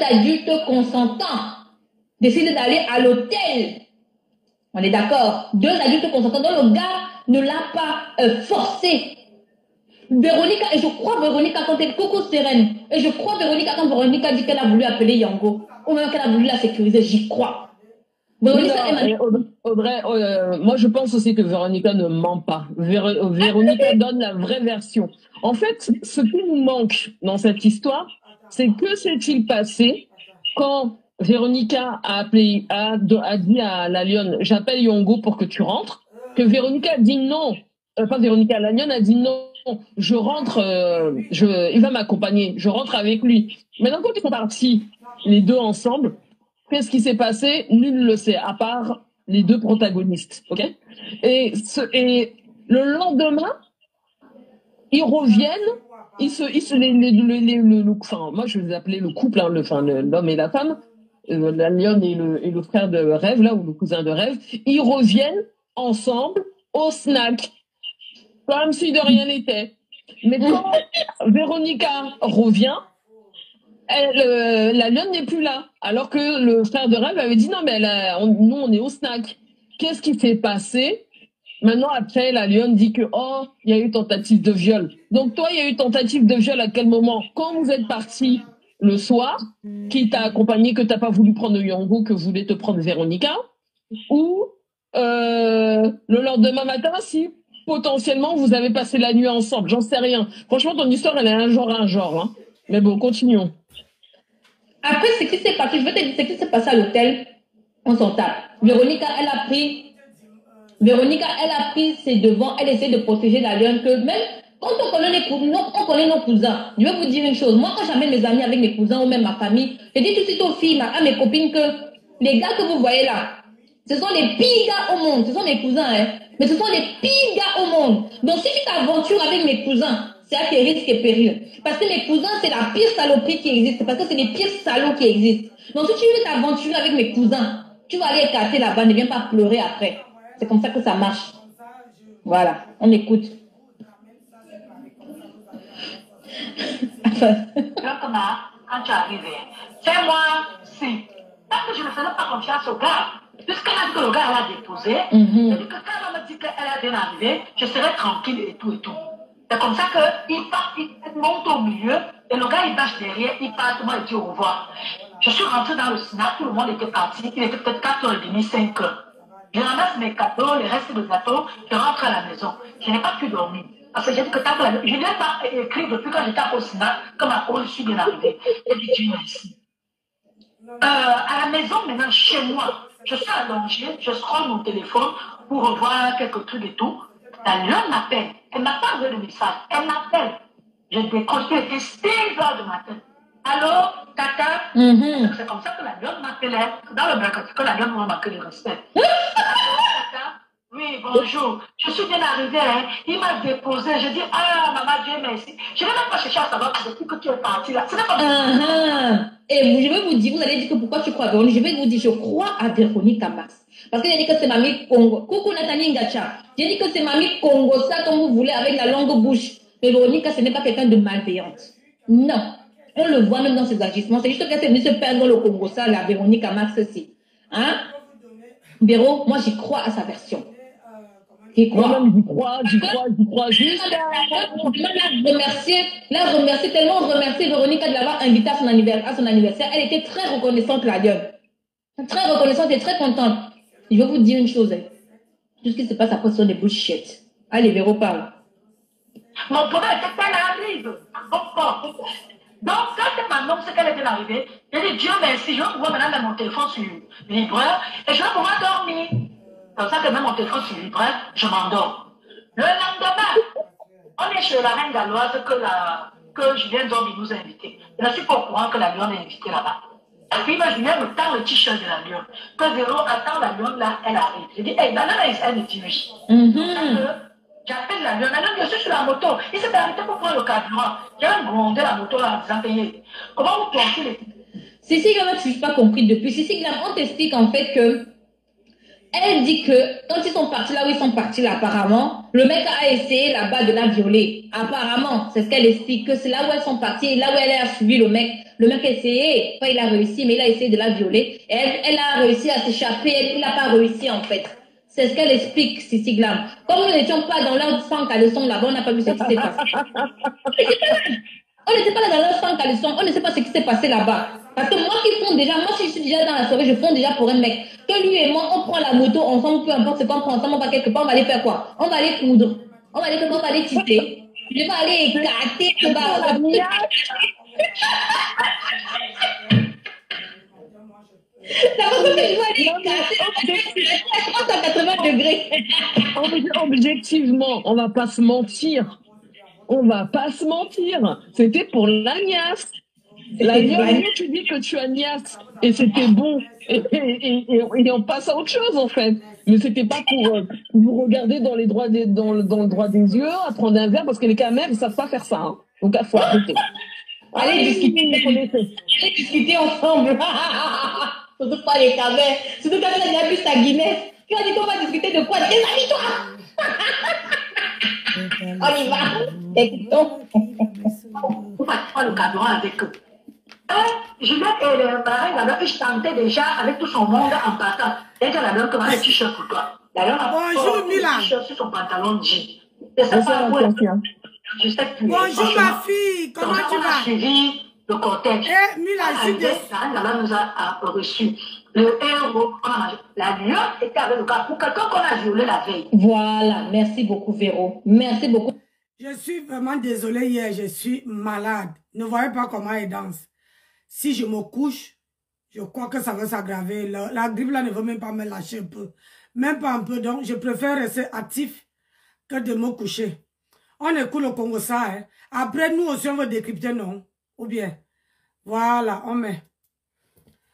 adultes consentants décident d'aller à l'hôtel. On est d'accord? 2 adultes consentants dont le gars ne l'a pas forcé. Véronica, et je crois Véronica quand elle Coco Sérène, et je crois Véronica quand Véronica dit qu'elle a voulu appeler Yango, ou même qu'elle a voulu la sécuriser, j'y crois. Véronica, Audrey, moi je pense aussi que Véronica ne ment pas. Véronica donne la vraie version. En fait, ce qui nous manque dans cette histoire, c'est que s'est-il passé quand Véronica a dit à la lionne, j'appelle Yongo pour que tu rentres, que Véronica a dit non, pas Véronica, la lionne a dit non, je rentre, il va m'accompagner, je rentre avec lui. Maintenant, quand ils sont partis, les deux ensemble, qu'est-ce qui s'est passé? Nul ne le sait, à part les 2 protagonistes, ok? Et le lendemain, ils reviennent, enfin, moi je vais les appeler le couple, hein, l'homme et la femme, la lionne et le frère de Rêve, là, ou le cousin de Rêve, ils reviennent ensemble au snack, comme si de rien n'était. Mais quand Véronica revient, la lionne n'est plus là, alors que le frère de Rêve avait dit non, mais nous on est au snack. Qu'est-ce qui s'est passé? Maintenant, après, la lionne dit que il y a eu tentative de viol. Donc toi, il y a eu tentative de viol à quel moment? Quand vous êtes partis le soir, qui t'a accompagné, que t'as pas voulu prendre Yongo, que voulait te prendre Véronica, ou le lendemain matin, si potentiellement vous avez passé la nuit ensemble, j'en sais rien. Franchement, ton histoire, elle est un genre, hein. Mais bon, continuons. Après, ce qui s'est passé, je vais te dire ce qui s'est passé à l'hôtel, on s'en tape. Véronica, elle a pris ses devants, elle essaie de protéger la lionne, que même quand on connaît nos cousins. Je vais vous dire une chose, moi quand j'amène mes amis avec mes cousins ou même ma famille, je dis tout de suite aux filles, à mes copines que les gars que vous voyez là, ce sont les pires gars au monde, ce sont mes cousins, hein, mais ce sont les pires gars au monde. Donc si tu t'aventures avec mes cousins, c'est à tes risques et périls. Parce que mes cousins, c'est la pire saloperie qui existe, parce que c'est les pires salauds qui existent. Donc si tu veux t'aventurer avec mes cousins, tu vas aller écarter là-bas, ne viens pas pleurer après. C'est comme ça que ça marche. Voilà, on écoute. Quand tu arrives, fais-moi si. Parce que je ne faisais pas confiance au gars. Puisqu'elle a dit que le gars l'a déposé, elle dit que quand elle me dit qu'elle a bien arrivé, je serai tranquille et tout et tout. C'est comme ça qu'il monte au milieu et le gars il bâche derrière, il passe, moi il dit au revoir. Je suis rentrée dans le snack, tout le monde était parti, il était peut-être 4h30, 5h. Je ramasse mes cadeaux, les restes de gâteaux, je rentre à la maison. Je n'ai pas pu dormir. Parce que j'ai dit que tant que je n'ai pas écrit depuis quand j'étais au snack, comme à je suis bien arrivée. J'ai dit Dieu merci. À la maison, maintenant, chez moi, je suis allongée, je scrolle mon téléphone pour revoir quelques trucs et tout. La lionne m'appelle. Elle m'a pas envoyé de message. Elle m'appelle. Je décroche, il était 6h du matin. Allô, Tata? C'est comme ça que la lionne m'appelait. Dans le braquet, que la lionne m'a marqué le respect. Tata? Oui, bonjour. Je suis bien arrivée. Hein. Il m'a déposé. Je dis, ah, maman, Dieu merci. Je ne vais même pas chercher à savoir depuis que tu es partie là. Ce n'est pas Et je vais vous dire, vous allez dire que pourquoi tu crois à Véronique. Je vais vous dire, je crois à Véronique Max. Parce qu'elle a dit que c'est mamie Congo. Coucou Nathalie Ngacha. J'ai dit que c'est mamie Congo, ça comme vous voulez, avec la longue bouche. Mais Véronique, ce n'est pas quelqu'un de malveillante. Non. On le voit même dans ses agissements. C'est juste qu'elle s'est venue se perdre dans le Congo, ça, la Véronique Max aussi. Hein? Véro, moi j'y crois à sa version. J'y crois juste. La remercier tellement remercier Véronique de l'avoir invitée à son anniversaire. Elle était très reconnaissante, la lionne. Très reconnaissante et très contente. Je vais vous dire une chose. Tout ce qui se passe après, ce sont des bullshit. Allez, Véro, parle. Mon problème était qu'elle arrive. Donc, quand elle m'annonce qu'elle est bien arrivée, j'ai dit Dieu merci, je vais pouvoir maintenant mettre mon téléphone sur vibreur et je vais pouvoir dormir. Comme ça que même mon téléphone sur vibreur, je m'endors. Le lendemain, on est chez la reine galloise que Julien Dormi nous a invités. Je ne suis pas au courant que la lionne est invitée là-bas. Et puis, Julien me tend le t-shirt de la lionne. Que Véro attend la lionne là, elle arrive. Je dis, hey, la lionne, elle est timide. J'appelle la lionne. La lionne, je suis sur la moto. Il s'est arrêté pour prendre le carburant. J'ai grondé la moto là en disant, payé. Comment vous pensez les... Cécile, tu n'as pas compris depuis. Cécile, on t'explique en fait que Elle dit que quand ils sont partis là où ils sont partis là, apparemment, le mec a essayé là-bas de la violer. Apparemment, c'est ce qu'elle explique, que c'est là où elles sont parties, là où elle a suivi le mec. Le mec a essayé, enfin il a réussi, mais il a essayé de la violer. Et elle a réussi à s'échapper, il n'a pas réussi en fait. C'est ce qu'elle explique, Sissi Glam. Comme nous n'étions pas dans leur sang caleçon là-bas, on n'a pas vu ce qui s'est passé. On n'était pas là dans leur sang caleçon, on ne sait pas ce qui s'est passé là-bas. Parce que moi qui fonds déjà, moi si je suis déjà dans la soirée, je fonds déjà pour un mec. Que lui et moi, on prend la moto ensemble, peu importe ce qu'on prend ensemble, on va quelque part, on va aller faire quoi? On va aller coudre. On va aller quelque part, on va aller tisser. Je vais aller éclater le bas. Objectivement, on va pas se mentir. On va pas se mentir. C'était pour l'agnasse. La niasse, tu dis que tu agnasse. Et c'était bon. Et on passe à autre chose, en fait. Mais c'était pas pour vous regarder dans le droit des yeux, à prendre un verre, parce que les caméras, ils savent pas faire ça. Hein. Donc, il faut arrêter. Allez discuter ensemble. Surtout pas les caméras. Surtout quand il a vu sa Guinness. Tu as dit qu'on va discuter de quoi? Des amis, toi. On y va. Écoutons. On va prendre le carburant avec eux. Juliette et le mari, là-bas, je tentais déjà avec tout son monde en partant. Dès qu'elle a même commandé un t-shirt pour toi. Bonjour, Mila. Un t-shirt sur son pantalon jean. Je sais pas où je sais que bonjour, ma fille. Comment tu vas? On a suivi le cortège. Eh, Mila, je suis désolée. La nous a reçu. Le héros, la lionne était avec le gars pour quelqu'un qu'on a violé la veille. Voilà, merci beaucoup, Véro. Merci beaucoup. Je suis vraiment désolée hier, je suis malade. Ne voyez pas comment elle danse. Si je me couche, je crois que ça va s'aggraver. La grippe là ne veut même pas me lâcher un peu. Même pas un peu, donc je préfère rester actif que de me coucher. On écoute le Congo ça, hein. Après, nous aussi, on veut décrypter, non? Ou bien, voilà, on met.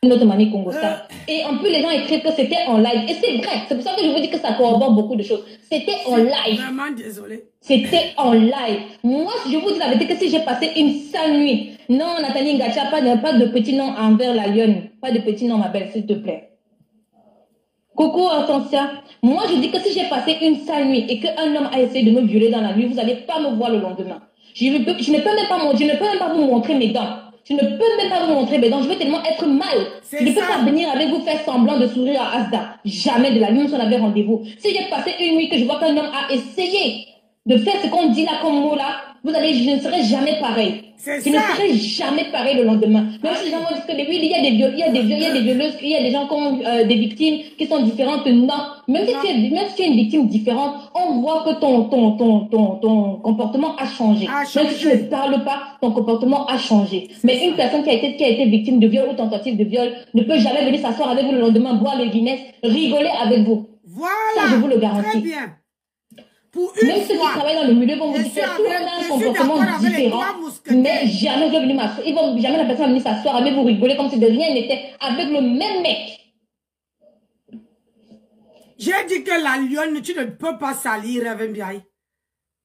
Notre manière Congo ça. Et en plus, les gens écrivent que c'était en live. Et c'est vrai, c'est pour ça que je vous dis que ça corrobore beaucoup de choses. C'était en live. Vraiment désolé. C'était en live. Moi, je vous dis la vérité que si j'ai passé une sale nuit, non, Nathalie Ngacha, pas de petit nom envers la lionne. Pas de petit nom, ma belle, s'il te plaît. Coucou, Hortensia. Moi, je dis que si j'ai passé une sale nuit et qu'un homme a essayé de me violer dans la nuit, vous n'allez pas me voir le lendemain. Je ne peux même pas vous montrer mes dents. Je ne peux même pas vous montrer mes dents. Je vais tellement être mal. Je ne peux pas venir avec vous faire semblant de sourire à Asda. Jamais de la nuit, on avait rendez-vous. Si j'ai passé une nuit que je vois qu'un homme a essayé de faire ce qu'on dit là comme mot là, je ne serai jamais pareil. Je ne serai jamais pareil le lendemain. Même si les gens vont dire que oui, il y a des violeuses, il y a des gens qui ont des victimes qui sont différentes. Non. Même si tu es une victime différente, on voit que ton comportement a changé. Même si tu ne parles pas, ton comportement a changé. Mais une personne qui a été victime de viol ou tentative de viol ne peut jamais venir s'asseoir avec vous le lendemain, boire le Guinness, rigoler avec vous. Voilà. Ça, je vous le garantis. Très bien. Même ceux qui travaillent dans le milieu vont vous dire que tout le monde a un comportement différent, mais jamais jamais la personne va venir s'asseoir avec vous rigoler comme si de rien n'était avec le même mec. J'ai dit que la lionne, tu ne peux pas salir Reverend Biaye.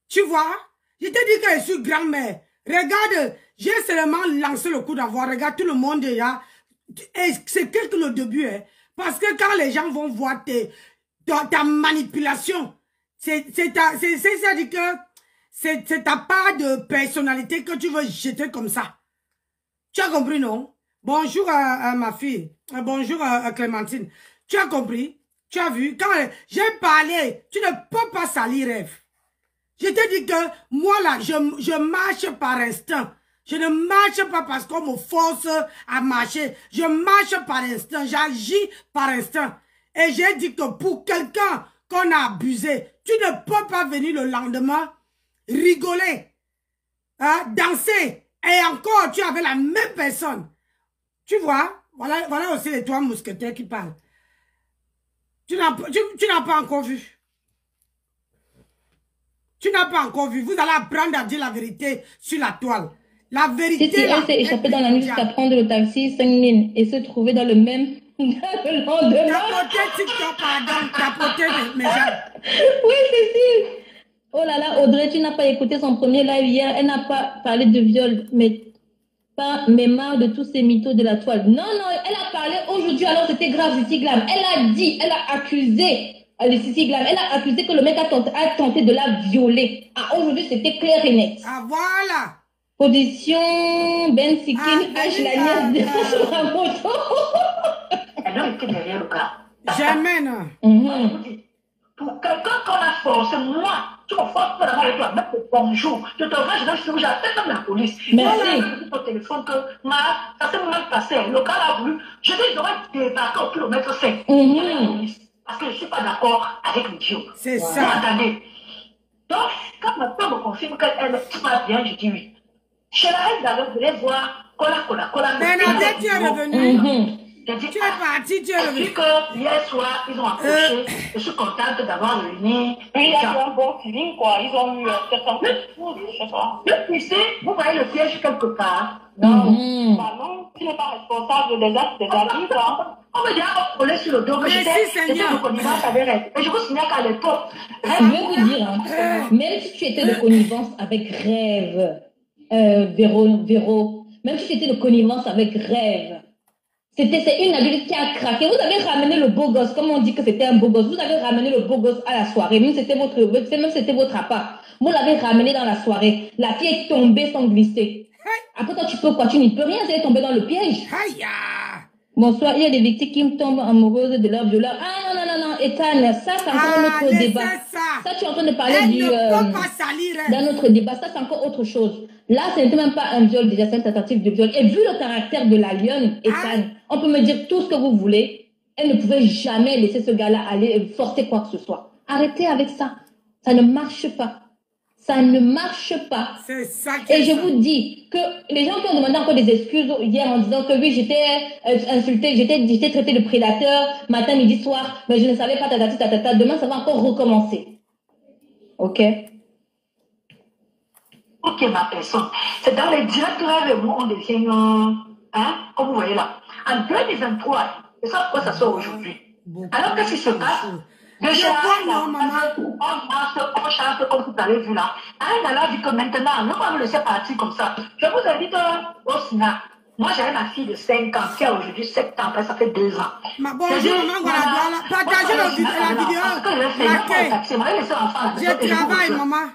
Tu vois? Je t'ai dit que je suis grand-mère. Regarde, j'ai seulement lancé le coup d'avoir. Regarde, tout le monde est là. Et c'est que le début, hein. Parce que quand les gens vont voir ta manipulation, c'est ta part de personnalité que tu veux jeter comme ça. Tu as compris, non? Bonjour à ma fille. Bonjour à Clémentine. Tu as compris? Tu as vu? Quand j'ai parlé, tu ne peux pas salir rêve. Je te dis que moi là, je marche par instinct. Je ne marche pas parce qu'on me force à marcher. Je marche par instinct. J'agis par instinct. Et j'ai dit que pour quelqu'un qu'on a abusé, tu ne peux pas venir le lendemain rigoler, hein, danser, et encore tu avais la même personne. Tu vois, voilà aussi les trois mousquetaires qui parlent. Tu n'as pas encore vu. Tu n'as pas encore vu. Vous allez apprendre à dire la vérité sur la toile. La vérité. Si elle s'est échappée dans la nuit jusqu'à prendre le taxi 5 000 et se trouver dans le même le lendemain. Tapoter TikTok, pardon. Tapoter mes gens. Oui, Cécile. Oh là là, Audrey, tu n'as pas écouté son premier live hier. Elle n'a pas parlé de viol. Mais mais marre de tous ces mythos de la toile. Non, elle a parlé aujourd'hui, alors c'était grave, Sissi Glam. Elle a accusé Sissi Glam. Elle a accusé que le mec a tenté de la violer. Ah, aujourd'hui, c'était clair et net. Ah, voilà. Position Ben Sikin, H, la nièce de la moto. Elle était derrière le gars. Jamais, non. Pour quelqu'un qu'on a forcé, moi, tu me forces pas d'avoir avec toi, même le bonjour. Je te vois, j'appelle même la police. Merci. Je dis au téléphone que, ça s'est mal passé. Le gars a voulu, je dis, j'aurais débarqué au kilomètre 5. Parce que je ne suis pas d'accord avec l'idiot. C'est ça. Attendez. Donc, quand ma femme me confirme qu'elle est pas bien, je dis oui. Je la voulais voir, cola. Bernadette, tu es revenu. Tu es parti, tu es revenu. Vu que hier soir, ils ont approché, je suis contente d'avoir réuni. Il y a eu un bon feeling, quoi. Ils ont eu certains coups, je sais pas. Ici, vous voyez le piège quelque part. Non. Bah non, tu n'es pas responsable des actes des amis, quoi. On me dit, on est sur le dos, mais j'étais de connivence avec elle. Et je vous signale qu'à l'époque, je vais vous dire, même si tu étais de connivence avec Rêve, Véro, même si tu étais de connivence avec Rêve, c'est une adulte qui a craqué. Vous avez ramené le beau gosse, comme on dit que c'était un beau gosse. Vous avez ramené le beau gosse à la soirée. Même c'était votre appart. Vous l'avez ramené dans la soirée. La fille est tombée sans glisser. Après toi, tu peux quoi? Tu n'y peux rien. Elle est tombée dans le piège. Bonsoir. Il y a des victimes qui tombent amoureuses de leur violeur. Ah non, Ethan, ça c'est encore un autre débat. Ça, tu es en train de parler dans notre débat. Ça, c'est encore autre chose. Là, ce n'était même pas un viol, déjà, c'est une tentative de viol. Et vu le caractère de la lionne, Ethan, on peut me dire tout ce que vous voulez. Elle ne pouvait jamais laisser ce gars-là aller forcer quoi que ce soit. Arrêtez avec ça. Ça ne marche pas. Ça ne marche pas. C'est ça et je vous dis que les gens qui ont demandé encore des excuses hier en disant que oui, j'étais insultée, j'étais traitée de prédateur, matin, midi, soir, mais je ne savais pas, tatata. Demain, ça va encore recommencer. Ok? Ok, ma personne. C'est dans les directs rêves où on devient, comme vous voyez là. En 2023, c'est ça pourquoi ça sort aujourd'hui. Alors qu'est-ce qui se passe? Déjà, on chasse comme vous avez vu là. Elle a dit que maintenant, ne pas me laisser partir comme ça. Je vous invite au Sina. Moi, j'avais ma fille de 5 ans qui a aujourd'hui 7 ans, ça fait 2 ans. Ma bonne maman, voilà, partagez la vidéo. Je travaille, maman.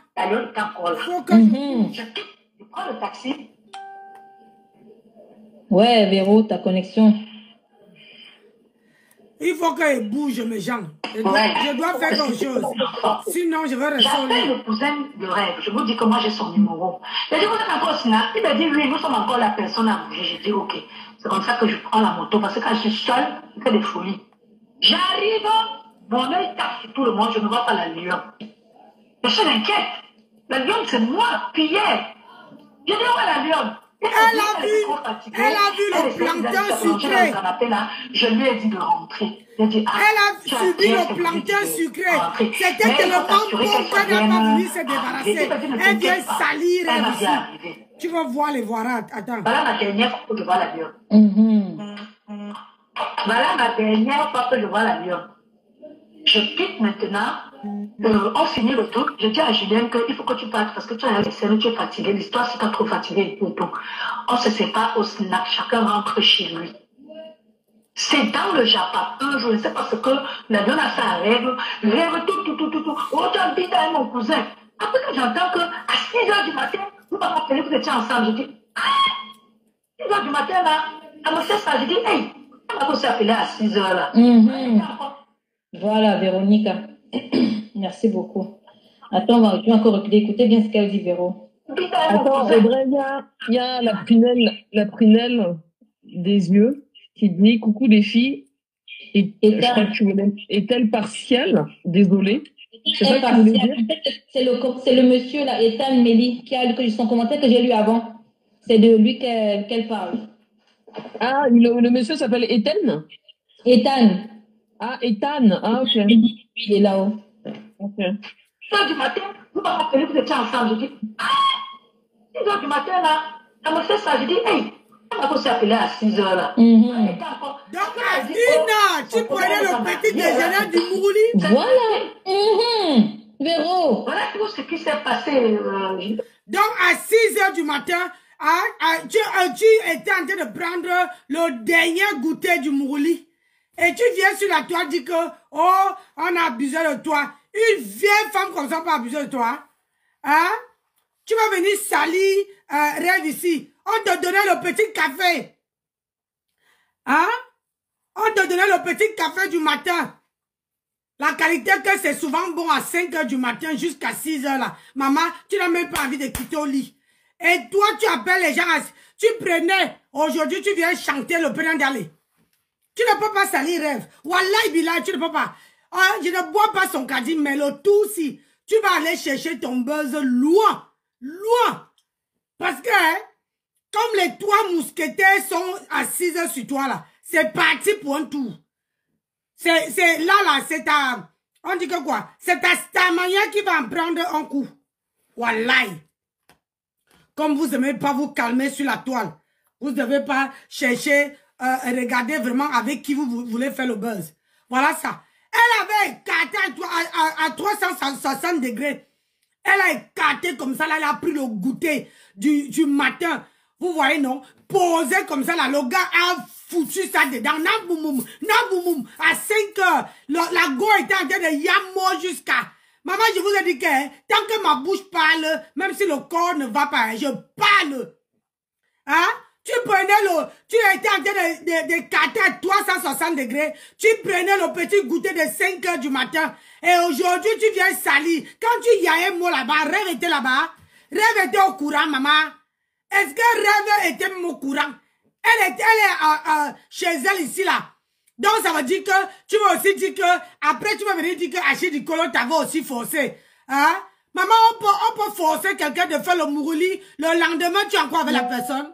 Je prends le taxi. Ouais, Véro, ta connexion. Il faut qu'elle bouge mes jambes. Je dois faire quelque chose. Sinon, je vais rester. J'appelle le cousin de Rêve. Je vous dis que moi, j'ai son numéro. Il dit, vous êtes encore Sina. Il m'a dit, oui, nous sommes encore la personne à bouger. J'ai dit, ok. C'est comme ça que je prends la moto. Parce que quand je suis seule, je fais des folies. J'arrive, mon œil tape sur tout le monde. Je ne vois pas la lionne. Je suis inquiète. La lionne, c'est moi, Pierre. Je dis, où est la lionne? Elle a vu le plancton sucré. Je lui ai dit de rentrer. Elle a subi le plancton sucré. C'était tellement bon qu'elle n'a pas voulu se débarrasser. Elle vient salir elle aussi. Tu vas voir les voir. Attends. Voilà ma dernière fois que je vois la lionne. Voilà ma dernière fois que je vois la lionne. Je quitte maintenant. On finit le truc. Je dis à Julien qu'il faut que tu partes parce que tu es fatigué. L'histoire, c'est pas trop fatigué et tout. On se sépare au snack. Chacun rentre chez lui. C'est dans le Japon. Un jour, je ne sais pas ce que la donne à sa règle. Rêve tout. Oh, tu habites avec mon cousin. Après que j'entends qu'à 6 h du matin, vous m'avez appelé, vous étiez ensemble. Je dis, 6 h du matin, là, elle me fait ça. Je dis, hey, on m'a appelé à 6 h là. Voilà, Véronica. Merci beaucoup. Attends, tu vas encore reculer. Écoutez bien ce qu'elle dit, Véro. Attends, Audrey, il y a la prunelle des yeux qui dit coucou les filles. Je crois que tu voulais. Est-elle partielle? Désolée. C'est ça que tu voulais dire? C'est le monsieur là, Ethan Méli, qui a lu son commentaire que j'ai lu avant. C'est de lui qu'elle parle. Ah, le monsieur s'appelle Ethan? Ethan. Ah, Ethan. Ah, ok. Il est là-haut. Ok. 6 h du matin, vous m'avez appelé, vous étiez ensemble. Je dis, 6 h du matin, là, elle me fait ça. Je dis, hey, on m'a aussi appelé à 6 h là. Donc, à 1 h, tu prenais le petit déjeuner du Mouli. Voilà. Véro. Voilà tout ce qui s'est passé. Donc, à 6 h du matin, tu étais en train de prendre le dernier goûter du Mourouli. Et tu viens sur la toile dire que, oh, on a abusé de toi. Une vieille femme comme ça peut abuser de toi. Hein? Tu vas venir salir Rêve ici. On te donnait le petit café. Hein? On te donnait le petit café du matin. La qualité que c'est souvent bon à 5 h du matin jusqu'à 6 h là. Maman, tu n'as même pas envie de quitter au lit. Et toi, tu appelles les gens. Tu prenais. Aujourd'hui, tu viens chanter le prénom d'aller. Tu ne peux pas salir Rêve. Wallahi billah, tu ne peux pas. Ah, je ne bois pas son caddie, mais le tout si. Tu vas aller chercher ton buzz loin. Loin. Parce que, hein, comme les 3 mousquetaires sont assises sur toi là, c'est parti pour un tour. C'est là, c'est ta... On dit que quoi? C'est ta stamania qui va en prendre un coup. Wallahi. Comme vous n'aimez pas vous calmer sur la toile. Vous ne devez pas chercher, regarder vraiment avec qui vous voulez faire le buzz. Voilà ça. Elle avait écarté à 360 degrés. Elle a écarté comme ça, là, elle a pris le goûter du matin. Vous voyez, non? Posé comme ça, là, le gars a foutu ça dedans. Naboumoum, à 5 h. La go était en train de yamo jusqu'à... Maman, je vous ai dit que tant que ma bouche parle, même si le corps ne va pas, je parle. Hein? Tu prenais tu étais en train de carter à 360 degrés. Tu prenais le petit goûter de 5 h du matin. Et aujourd'hui, tu viens salir. Quand tu y as un mot là-bas, Rêve était là-bas. Rêve était au courant, maman. Est-ce que Rêve était au courant? Elle est chez elle ici, là. Donc, ça veut dire que, tu vas aussi dire que, après, tu vas venir dire que Achille Dikolo t'avait aussi forcé. Hein? Maman, on peut forcer quelqu'un de faire le Mourouli. Le lendemain, tu es encore avec la personne.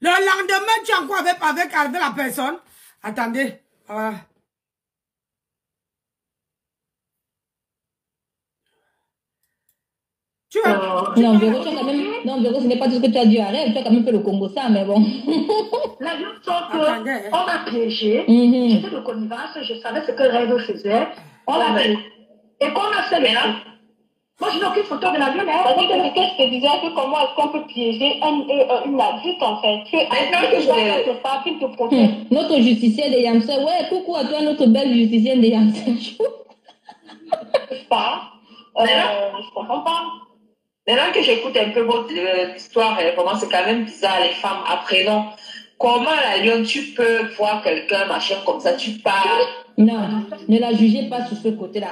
Le lendemain, tu es encore avec la personne. Attendez. Tu vas... Non, Véro, tu as quand même... Non, Véro, ce n'est pas tout ce que tu as dit à Rêve. Tu as quand même fait le Congo ça, mais bon. La chose que on a piégé. J'étais de connivence, je savais ce que Rêve faisait. On l'a fait. Et qu'on a fait là. Moi, je n'ai aucune photo de l'avion. Je te disais que comment est-ce qu'on peut piéger une adulte, en fait. Que te protège. Notre justicière de Yamsa. Ouais, coucou à toi, notre belle justicière de Yamsa. Pas. Je comprends pas. Maintenant que j'écoute un peu votre histoire, vraiment, c'est quand même bizarre, les femmes après, non. Comment, la lionne, tu peux voir quelqu'un, machin, comme ça, tu pars? Non, ne la jugez pas sur ce côté-là.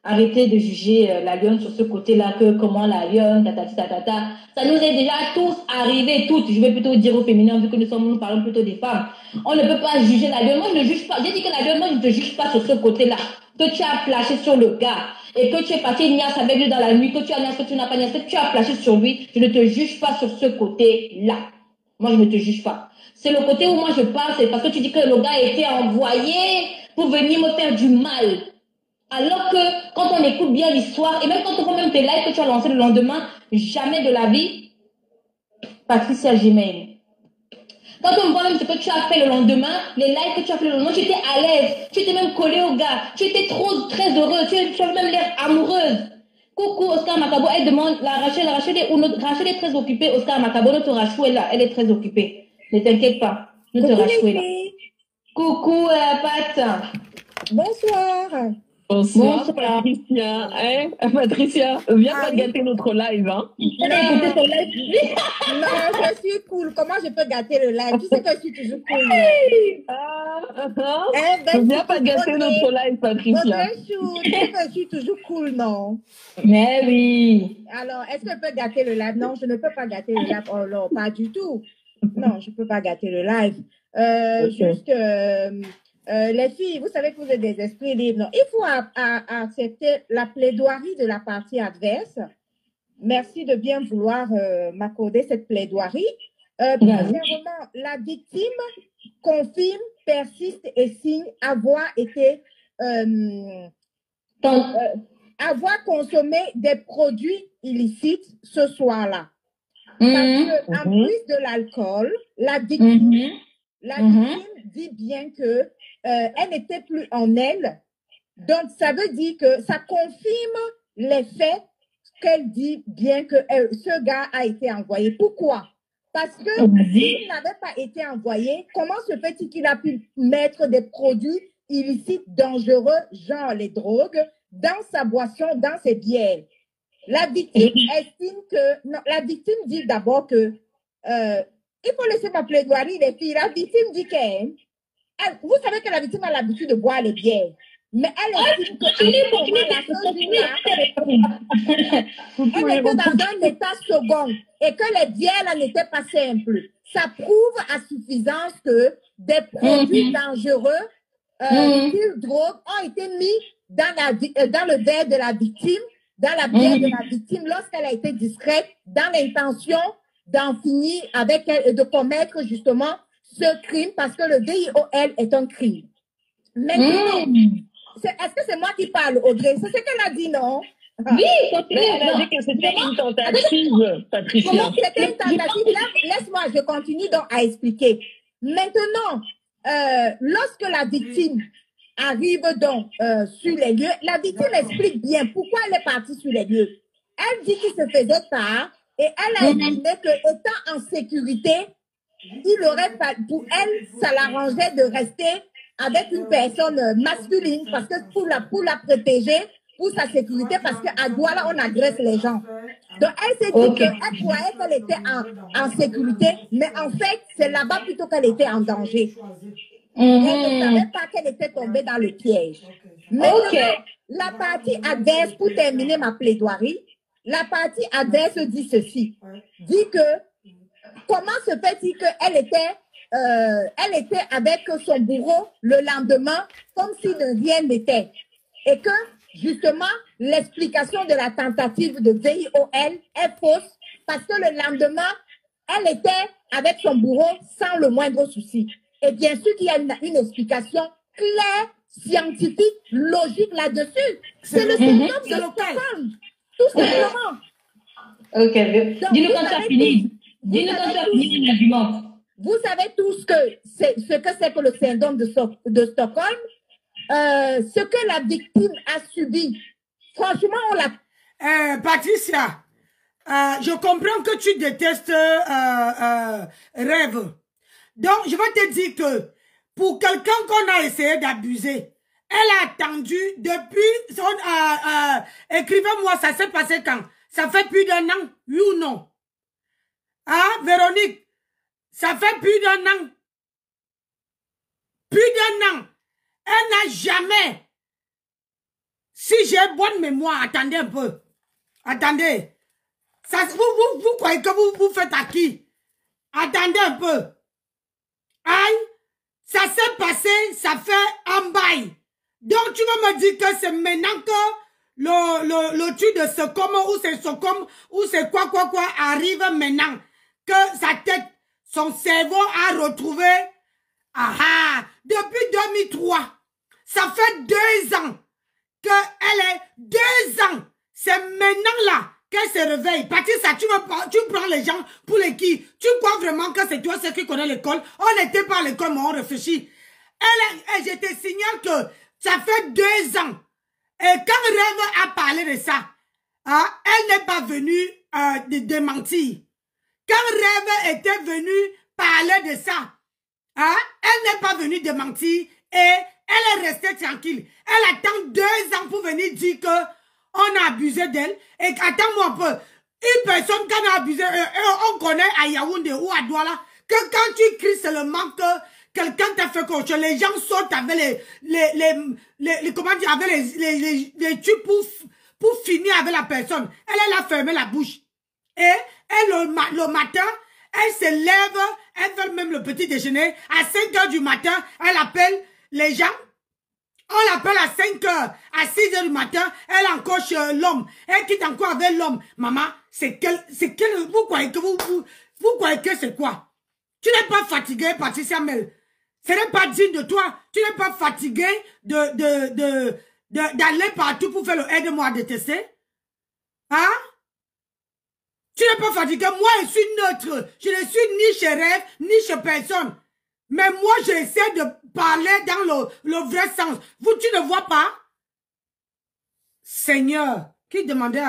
Arrêtez de juger la lionne sur ce côté-là, que comment la lionne, tatata. Ça nous est déjà tous arrivé, toutes. Je vais plutôt dire au féminin, vu que nous parlons plutôt des femmes. On ne peut pas juger la lionne. Moi, je ne juge pas. J'ai dit que la lionne, moi, je ne te juge pas sur ce côté-là. Que tu as flashé sur le gars et que tu es parti niasse avec lui dans la nuit, que tu as niasse, que tu n'as pas niasse, que tu as flashé sur lui. Je ne te juge pas sur ce côté-là. Moi, je ne te juge pas. C'est le côté où moi je parle, c'est parce que tu dis que le gars a été envoyé pour venir me faire du mal. Alors que quand on écoute bien l'histoire, et même quand on voit même tes lives que tu as lancés le lendemain, jamais de la vie, Patricia Gmail. Quand on voit même ce que tu as fait le lendemain, les lives que tu as fait le lendemain, tu étais à l'aise, tu étais même collée au gars, tu étais très heureuse, tu avais même l'air amoureuse. Coucou Oscar Macabo, elle demande, Rachel est très occupée, Oscar Macabo, notre Rachou est là, elle est très occupée. Ne t'inquiète pas, notre Rachou est là. Coucou Pat. Bonsoir. Bonsoir, Patricia. Hein? Patricia, viens pas gâter notre live, hein? Non, je suis cool. Comment je peux gâter le live? Tu sais que je suis toujours cool. Viens pas gâter notre live, Patricia. Tu sais que je suis toujours cool, non? Mais oui. Alors, est-ce que je peux gâter le live? Non, je ne peux pas gâter le live. Oh non, pas du tout. Non, je ne peux pas gâter le live. Juste... les filles, vous savez que vous êtes des esprits libres. Non? Il faut accepter la plaidoirie de la partie adverse. Merci de bien vouloir m'accorder cette plaidoirie. Premièrement, la victime confirme, persiste et signe avoir été avoir consommé des produits illicites ce soir-là. Parce qu'en plus de l'alcool, la victime dit bien que elle n'était plus en elle Donc, ça veut dire que ça confirme les faits qu'elle dit bien que ce gars a été envoyé. Pourquoi? Parce que s'il n'avait pas été envoyé, comment se fait-il qu'il a pu mettre des produits illicites, dangereux, genre les drogues, dans sa boisson, dans ses bières? La victime estime que... Non, la victime dit d'abord que... il faut laisser ma plaidoirie, les filles. La victime dit que... vous savez que la victime a l'habitude de boire les bières. Mais elle estime que... Elle était dans un état second et que les bières là n'étaient pas simples. Ça prouve à suffisance que des produits dangereux, style drogue, ont été mis dans le verre de la victime, dans la bière de la victime, lorsqu'elle a été discrète, dans l'intention d'en finir avec elle et de commettre justement ce crime, parce que le VIOL est un crime. Maintenant, est-ce que c'est moi qui parle, Audrey? C'est ce qu'elle a dit, non? Oui, elle a dit que c'était une tentative, Patricia. Comment c'était une tentative? Laisse-moi, je continue donc à expliquer. Maintenant, lorsque la victime arrive donc sur les lieux, la victime explique bien pourquoi elle est partie sur les lieux. Elle dit qu'il se faisait tard et elle a estimé que, étant en sécurité, il aurait pour elle, ça l'arrangeait de rester avec une personne masculine parce que pour la protéger, pour sa sécurité, parce qu'à Douala, on agresse les gens. Donc, elle s'est dit qu'elle croyait qu'elle était en sécurité, mais en fait, c'est là-bas plutôt qu'elle était en danger. Elle ne savait pas qu'elle était tombée dans le piège. Maintenant, la partie adverse, pour terminer ma plaidoirie, la partie adverse dit ceci, dit que comment se fait-il qu'elle était avec son bourreau le lendemain comme si de rien n'était et que justement l'explication de la tentative de VIOL est fausse parce que le lendemain elle était avec son bourreau sans le moindre souci. Et bien sûr qu'il y a une explication claire, scientifique, logique là-dessus. C'est le symptôme de Stockholm, tout simplement. Ok, dis-nous quand tu as fini. Dis-nous quand tu as fini l'argument. Vous savez tous ce que c'est que le syndrome de Stockholm, ce que la victime a subi. Franchement, on l'a... Patricia, je comprends que tu détestes Rêve. Donc, je vais te dire que pour quelqu'un qu'on a essayé d'abuser, elle a attendu depuis... écrivez-moi, ça s'est passé quand? Ça fait plus d'1 an, oui ou non? Hein, Véronique? Ça fait plus d'1 an. Plus d'1 an. Elle n'a jamais... Si j'ai bonne mémoire, attendez un peu. Attendez. Ça, vous croyez que vous faites à qui? Attendez un peu. Aïe. Ça s'est passé, ça fait un bail. Donc tu vas me dire que c'est maintenant que le truc de Stockholm ou c'est Stockholm ou c'est quoi arrive maintenant. Que sa tête, son cerveau a retrouvé. Depuis 2003, ça fait 2 ans qu'elle est 2 ans. C'est maintenant là qu'elle se réveille. Patricia, tu prends les gens pour les qui? Tu crois vraiment que c'est toi ceux qui connaissent l'école? On n'était pas à l'école, mais on réfléchit. Je te signale que ça fait 2 ans. Et quand Rêve a parlé de ça, elle n'est pas venue de démentir. Quand Rêve était venue parler de ça, elle n'est pas venue démentir et elle est restée tranquille. Elle attend 2 ans pour venir dire que on a abusé d'elle. Et attends-moi un peu. Une personne qu'on a abusé, on connaît à Yaoundé ou à Douala, que quand tu cries seulement que quelqu'un t'a fait quelque chose, les gens sautent avec comment dire, avec les tubes pour finir avec la personne. Elle a fermé la bouche. Et le matin, elle se lève, elle fait même le petit déjeuner. À 5 h du matin, elle appelle les gens. On l'appelle à 5 h. À 6 h du matin, elle est encore chez l'homme. Elle quitte encore avec l'homme. Maman, vous croyez que vous croyez que c'est quoi? Tu n'es pas fatigué, Patricia Mel. Ce n'est pas digne de toi. Tu n'es pas fatigué d'aller partout pour faire le aide-moi à détester. Hein? Tu n'es pas fatigué. Moi, je suis neutre. Je ne suis ni chez Rêve, ni chez personne. Mais moi, j'essaie de parler dans le vrai sens. Vous, tu ne vois pas? Seigneur, qui demandait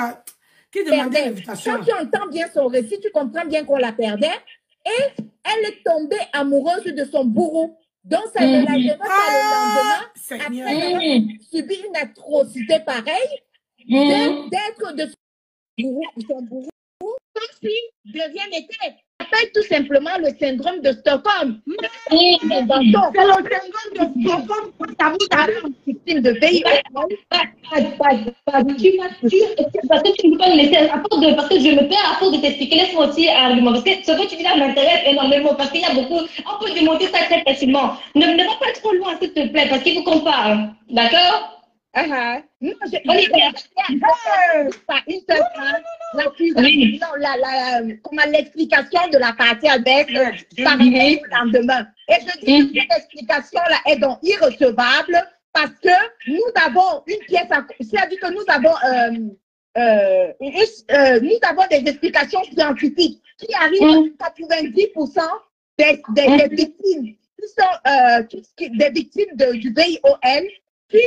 l'invitation. Quand tu entends bien son récit, tu comprends bien qu'on la perdait. Et elle est tombée amoureuse de son bourreau. Donc, ça ne la gêne pas le lendemain, après avoir subi une atrocité pareille, d'être de son bourreau, comme si de rien n'était. Ça s'appelle tout simplement le syndrome de Stockholm. C'est le syndrome de Stockholm quand ça vous arrive victime de VIH. Parce que tu ne peux pas me laisser, parce que je me perds à force de t'expliquer, laisse-moi aussi argument, parce que ce que tu dis là m'intéresse énormément, parce qu'il y a beaucoup, on peut démonter ça très facilement. Ne va pas trop loin, s'il te plaît, parce qu'il faut qu'on parle, d'accord? Non, l'explication de la partie avec par le lendemain. Et je dis que cette explication-là est donc irrecevable parce que nous avons une pièce, c'est-à-dire que nous avons des explications scientifiques qui arrivent à 90% des victimes qui sont des victimes du VIOL qui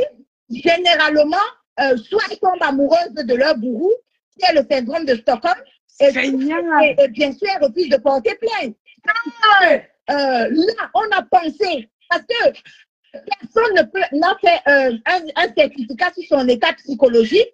généralement, soit tombent amoureuses de leur bourreau, qui est le syndrome de Stockholm, et bien sûr, elles refusent de porter plainte. Là, on a pensé, parce que personne n'a fait un certificat sur son état psychologique,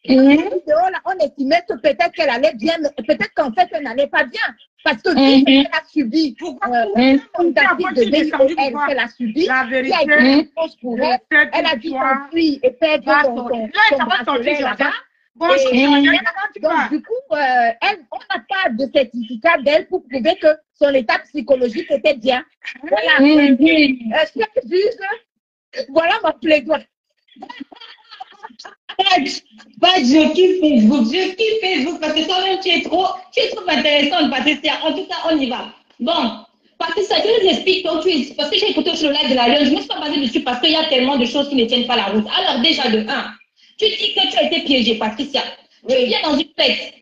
on estimait que peut-être qu'elle allait bien, mais peut-être qu'en fait, elle n'allait pas bien. Parce que elle a subi une tentative de VIOL qu'elle a subi, qui a été une cause pour elle. Elle a dû s'enfuir et perdre son bracelet là-bas. Donc, du coup, on n'a pas de certificat d'elle pour prouver que son état psychologique était bien. Voilà. Chaque juge, voilà ma plaidoirie. Je kiffe Facebook parce que toi-même tu es trop intéressante, Patricia. En tout cas, on y va. Bon, Patricia, je vous explique quand parce que j'ai écouté sur le live de la Lyon, je ne me suis pas basée dessus parce qu'il y a tellement de choses qui ne tiennent pas la route. Alors déjà de 1, tu dis que tu as été piégée, Patricia. Tu viens dans une fête,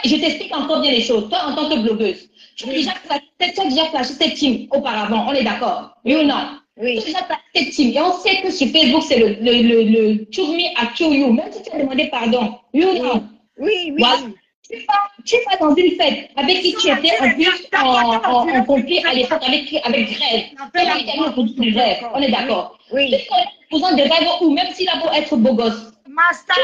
je t'explique encore bien les choses, toi en tant que blogueuse. Tu as déjà flashé cette team auparavant, on est d'accord? Oui ou non? Oui. Tu as déjà flashé cette team et on sait que sur Facebook c'est le Choose Me I Kill You, même si tu as demandé pardon. Oui ou non? Oui. Voilà. Tu vas dans une fête avec qui tu étais en plus en conflit à l'époque avec Grève. Tu as été en conflit de Grève, on est d'accord? Oui. Tu connais le posant de rêve ou même s'il a beau être beau gosse. Tu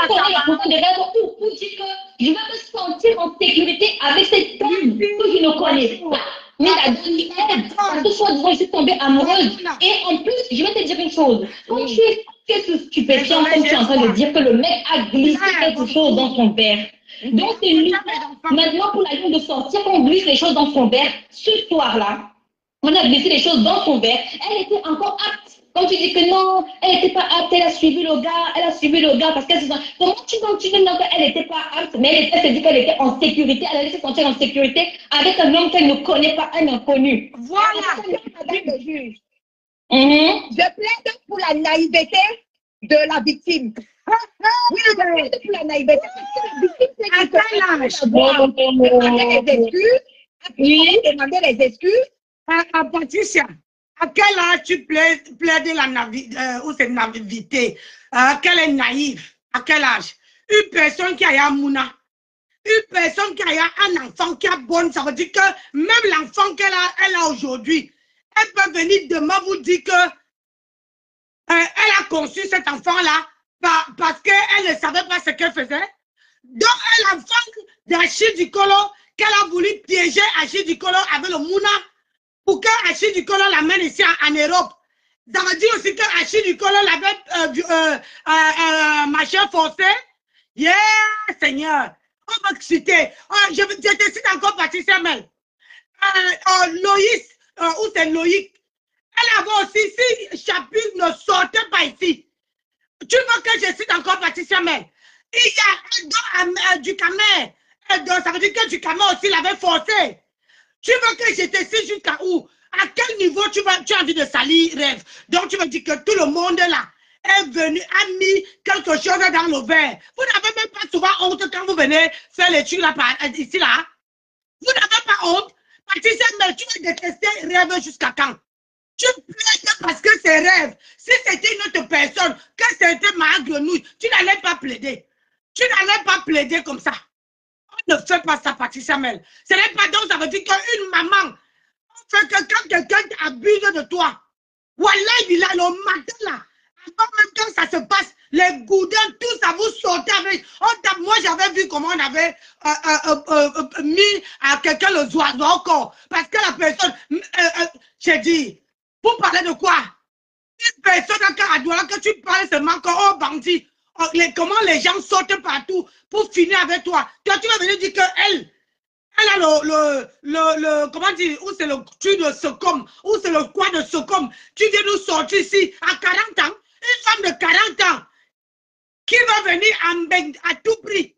connais le posant de rêve pour dire que je vais me sentir en sécurité avec cette femme que je ne connais pas. Mais la donne aide, parce que soi-disant, je suis tombée amoureuse. Et en plus, je vais te dire une chose. Quand tu es stupéfiant, comme tu es en train de dire que le mec a glissé quelque chose dans son verre. Donc, c'est lui, maintenant, pour la ligne de sortir, qu'on glisse les choses dans son verre, ce soir-là, on a glissé les choses dans son verre, elle était encore apte. Quand tu dis que non, elle n'était pas apte, elle a suivi le gars parce qu'elle se sent... Comment tu dis non qu'elle n'était pas apte, mais elle s'est dit qu'elle était en sécurité, elle allait se sentir en sécurité avec un homme qu'elle ne connaît pas, un inconnu. Voilà, madame le juge. Je plaide pour la naïveté de la victime. Oui, je plaide pour la naïveté. Parce que la victime, c'est demander les excuses. Patricia, à quel âge tu plaides la naïveté? Qu'elle est naïve? À quel âge? Une personne qui a Mouna, une personne qui a un enfant qui a bonne, ça veut dire que même l'enfant qu'elle a aujourd'hui, elle peut venir demain vous dire que elle a conçu cet enfant-là parce qu'elle ne savait pas ce qu'elle faisait. Donc, l'enfant d'Achille Dikolo, qu'elle a voulu piéger Achille Dikolo avec le Mouna, pour que Achille Dikolo l'amène ici en Europe. Ça veut dire aussi que Achille Dikolo l'avait machin forcé. Yeah, Seigneur. On va citer. Je te cite encore Patricia Mel. Loïs, ou c'est Loïc. Elle avait aussi, si chapitre ne sortait pas ici. Tu veux que je cite encore Patricia Mel? Il y a du Camer. Ça veut dire que du Camer aussi l'avait forcé. Tu veux que je te cite jusqu'à où? À quel niveau tu as envie de salir rêve? Donc tu veux dire que tout le monde là est venu, a mis quelque chose dans le verre. Vous n'avez même pas souvent honte quand vous venez faire les trucs là, ici là. Vous n'avez pas honte? Patricia, mais tu vas détester rêve jusqu'à quand? Tu plaides parce que c'est rêve. Si c'était une autre personne, que c'était ma grenouille, tu n'allais pas plaider. Tu n'allais pas plaider comme ça. On ne fait pas ça, Patricia Mel. Ce n'est pas donc ça veut dire qu'une maman fait que quand quelqu'un abuse de toi, voilà, il a le matin là, avant même quand ça se passe, les goudins, tout ça, vous sortez avec. Moi, j'avais vu comment on avait mis à quelqu'un le oiseau encore. Parce que la personne, j'ai dit, pour parler de quoi? Une personne à Douala, que tu parles seulement comme oh bandit. Comment les gens sortent partout pour finir avec toi. Toi, tu vas venir dire qu'elle, elle a comment dire, où c'est le cul de Socom, où c'est le quoi de Socom. Tu viens nous sortir ici à 40 ans, une femme de 40 ans qui va venir à tout prix.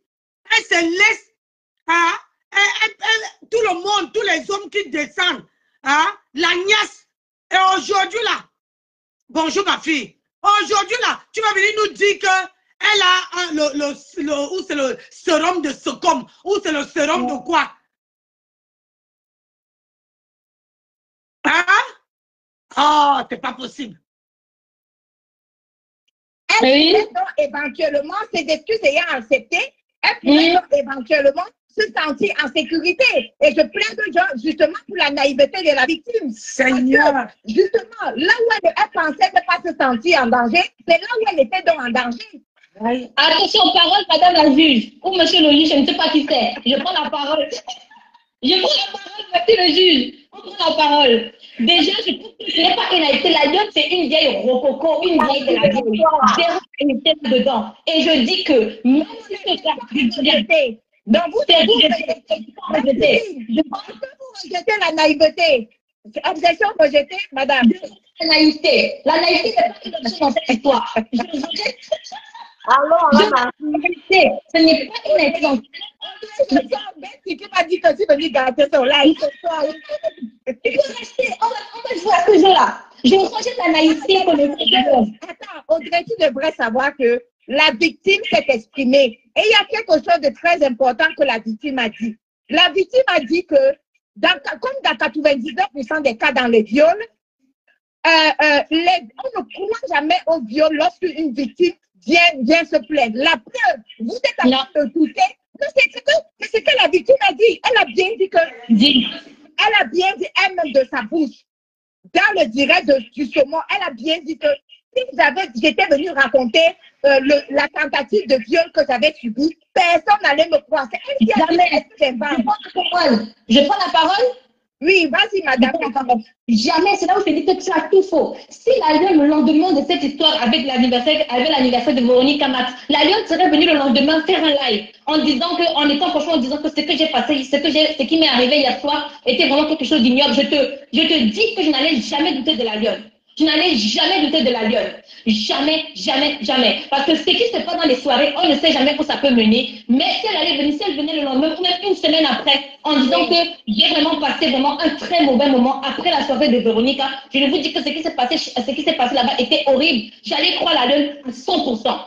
Elle se laisse, hein, tout le monde, tous les hommes qui descendent, hein, la nièce. Et aujourd'hui là, bonjour ma fille, aujourd'hui là, tu vas venir nous dire que elle a où c'est le sérum de Socom, où c'est le sérum de quoi? Hein? Oh, c'est pas possible. Elle pourrait donc éventuellement, ses excuses ayant accepté, elle pourrait donc éventuellement se sentir en sécurité. Et je plaide justement pour la naïveté de la victime. Seigneur. Parce que, justement, là où elle pensait ne pas se sentir en danger, c'est là où elle était donc en danger. Oui. Attention, parole, madame la juge, ou monsieur le juge, je ne sais pas qui c'est. Je prends la parole. Je prends la parole, monsieur le juge. On prend la parole. Déjà, je trouve que ce n'est pas une naïveté. La lionne, c'est une vieille rococo, une vieille de la vieille. Zéro naïveté dedans. Et je dis que même si ce cas budgété, donc vous rejetez. Je pense que vous rejetez la naïveté. Objection rejetée, madame. La naïveté. La naïveté n'est pas une option dans cette histoire. Je rejette. Alors, ce n'est pas une naïveté. Si tu m'as dit que tu veux garder son live, tu peux rester. On va jouer à ce jeu-là. Je rejette la naïveté. Attends, Audrey, tu devrais savoir que la victime s'est exprimée. Et il y a quelque chose de très important que la victime a dit. La victime a dit que, comme dans 99% des cas dans les viols, on ne croit jamais au viol lorsqu'une victime vient se plaindre. La preuve, vous êtes en train de douter. C'est ce que la victime a dit. Elle a bien dit que... Elle a bien dit elle-même de sa bouche. Dans le direct du saumon, elle a bien dit que si j'étais venue raconter la tentative de viol que j'avais subie, personne n'allait me croire. C'est elle qui a dit je prends la parole. Oui, vas-y, madame. Jamais, c'est là où je dis que tu as tout faux. Si la lionne, le lendemain de cette histoire avec l'anniversaire de Véronique Max, la lionne serait venue le lendemain faire un live en disant que, en étant franchement, en disant que ce que j'ai passé, ce qui m'est arrivé hier soir était vraiment quelque chose d'ignoble. Je te dis que je n'allais jamais douter de la lionne. Je n'allais jamais douter de la lionne. Jamais, jamais, jamais. Parce que ce qui se passe dans les soirées, on ne sait jamais où ça peut mener. Mais si elle allait venir, si elle venait le lendemain, ou même une semaine après, en disant que j'ai vraiment passé vraiment un très mauvais moment après la soirée de Véronica, je vous dis que ce qui s'est passé là-bas était horrible. J'allais croire la lionne à 100%.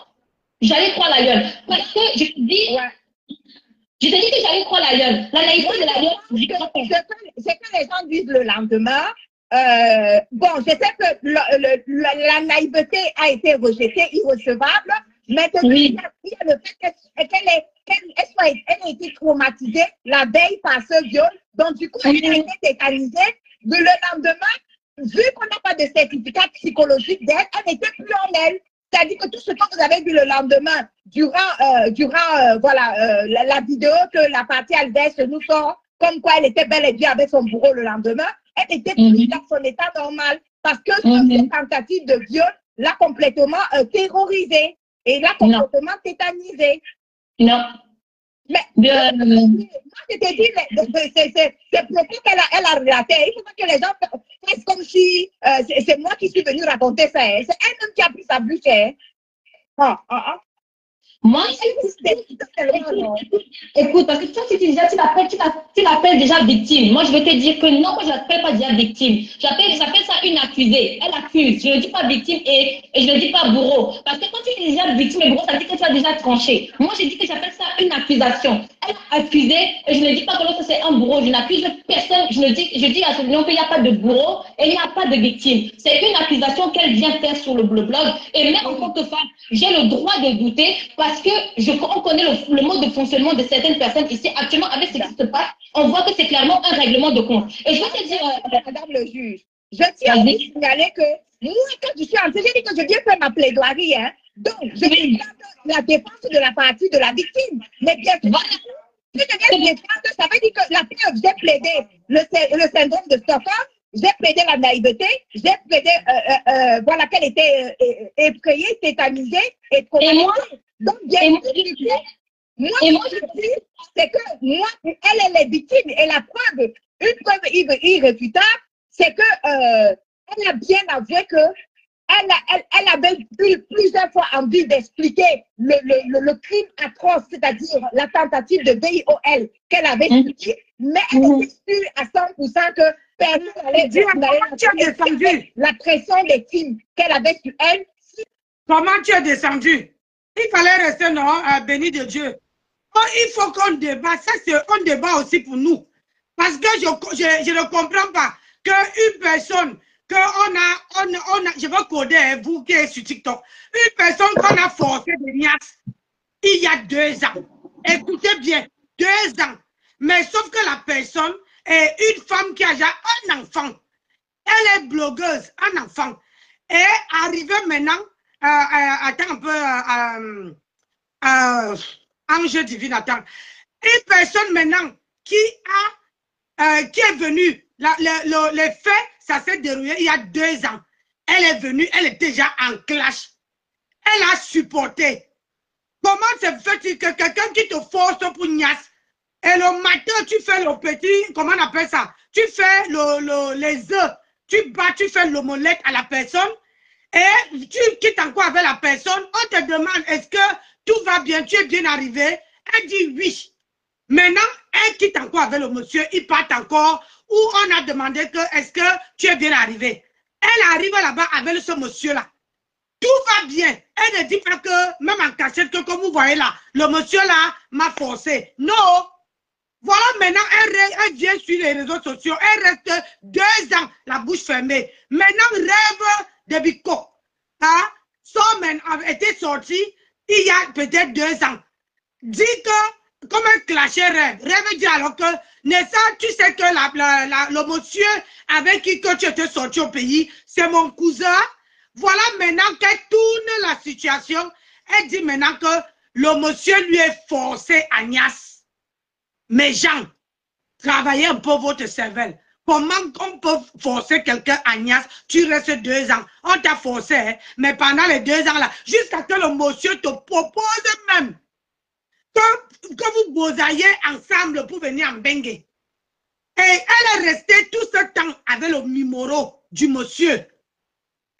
J'allais croire la lionne. Parce que je te dis... Je te dis que j'allais croire la lionne. La naïveté de la lionne... C'est que les gens disent le lendemain... bon, je sais que la naïveté a été rejetée, irrecevable, mais il y a le fait qu'elle a été traumatisée la veille par ce viol, donc du coup, elle a été tétanisée. Le lendemain, vu qu'on n'a pas de certificat psychologique d'elle, elle n'était plus en elle. C'est-à-dire que tout ce que vous avez vu le lendemain, la vidéo que la partie Alves nous sort, comme quoi elle était bel et bien avec son bourreau le lendemain, elle était plus dans son état normal parce que cette tentative de viol l'a complètement terrorisée et l'a complètement tétanisée. Non. Mais moi, je t'ai dit, c'est propos qu'elle a relaté. Il faut pas que les gens fassent comme si c'est moi qui suis venue raconter ça. C'est elle-même qui a pris sa bouche. Moi, écoute, parce que toi, si tu l'appelles déjà victime. Moi, je vais te dire que non, moi, je l'appelle pas déjà victime. J'appelle ça une accusée. Elle accuse. Je ne dis pas victime et je ne dis pas bourreau. Parce que quand tu es déjà victime et bourreau, ça veut dire que tu as déjà tranché. Moi, je dis que j'appelle ça une accusation. Elle a accusé et je ne dis pas que l'autre c'est un bourreau. Je n'accuse personne. Je dis absolument qu'il n'y a pas de bourreau et il n'y a pas de victime. C'est une accusation qu'elle vient faire sur le blog. Et même en tant que femme, j'ai le droit de douter parce que on connaît le mode de fonctionnement de certaines personnes ici. Actuellement, avec ce qui se passe, on voit que c'est clairement un règlement de compte. Et je vais te dire, Madame le juge, je tiens à vous signaler que moi, quand je suis entrée, j'ai dit que je viens faire ma plaidoirie. Hein. Donc, je vais la défense de la partie de la victime. Mais bien sûr, si je viens défendre, ça veut dire que la preuve, j'ai plaidé le syndrome de Stockholm, j'ai plaidé la naïveté, j'ai plaidé voilà, qu'elle était effrayée, tétanisée et traumatisée. Donc, bien sûr, moi, je dis, c'est que moi, elle est victime. Et la preuve, une preuve irréfutable, c'est que elle a bien avoué que elle avait eu plusieurs fois envie d'expliquer le crime atroce, c'est-à-dire la tentative de VIOL qu'elle avait subi, mais elle était sûre à 100% que personne n'allait défendu la pression des crimes qu'elle avait sur elle. Comment tu es descendu? Il fallait rester, non, béni de Dieu. Oh, il faut qu'on débat. Ça, c'est un débat aussi pour nous. Parce que je ne comprends pas qu'une personne, je vais coder, vous qui êtes sur TikTok, une personne qu'on a forcé de niasse il y a 2 ans. Écoutez bien, 2 ans. Mais sauf que la personne est une femme qui a déjà un enfant. Elle est blogueuse, un enfant. Et arrivée maintenant, attends un peu, ange divin, attends. Une personne maintenant qui est venue, les faits, ça s'est déroulé il y a 2 ans. Elle est venue, elle est déjà en clash. Elle a supporté. Comment se fait-il que quelqu'un qui te force pour niasse, et le matin, tu fais le petit, comment on appelle ça? Tu fais les œufs, tu fais l'omelette à la personne, et tu quittes encore avec la personne, on te demande, est-ce que tout va bien, tu es bien arrivé? Elle dit oui. Maintenant, elle quitte encore avec le monsieur, il part encore, où on a demandé que, est-ce que tu es bien arrivé? Elle arrive là-bas avec ce monsieur-là. Tout va bien. Elle ne dit pas que, même en cachette, que comme vous voyez là, le monsieur-là m'a forcé. Non. Voilà, maintenant, elle vient sur les réseaux sociaux. Elle reste 2 ans, la bouche fermée. Maintenant, rêve de Bico. Hein? Son a été sorti il y a peut-être 2 ans. Dit que, comme un clashé rêve. Rêve dit alors que, Nessa, tu sais que le monsieur avec qui que tu étais sorti au pays, c'est mon cousin. Voilà maintenant qu'elle tourne la situation. Elle dit maintenant que le monsieur lui est forcé à Nias. Mais Jean, travaillez un peu votre cervelle. Comment on peut forcer quelqu'un à Nias? Tu restes 2 ans. On t'a forcé, hein? Mais pendant les 2 ans là, jusqu'à que le monsieur te propose même que vous bosaillez ensemble pour venir en bengue. Et elle est restée tout ce temps avec le numéro du monsieur.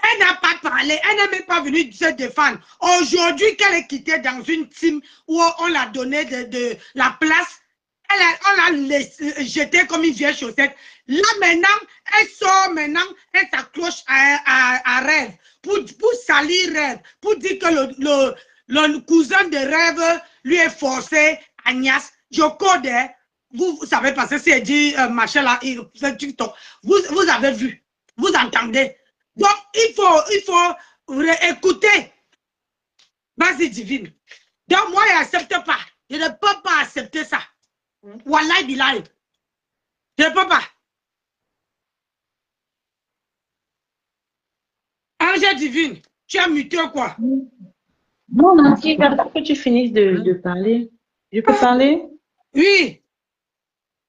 Elle n'a pas parlé, elle n'est même pas venue se défendre. Aujourd'hui, qu'elle est quittée dans une team où on l'a donné de la place, on l'a jetée comme une vieille chaussette. Là maintenant, elle sort maintenant, elle s'accroche à Rêve pour salir Rêve, pour dire que le cousin de Rêve lui est forcé à Nias. Je code, hein. Vous savez pas, c'est dit machin là, TikTok. Vous avez vu, vous entendez. Donc, il faut écouter. Vas-y, divine. Donc, moi, je n'accepte pas. Je ne peux pas accepter ça. Wallahi billahi. Je ne peux pas. Ange divine, tu as muté quoi? Non, Nancy, j'attends que tu finisses de parler. Je peux parler? Oui.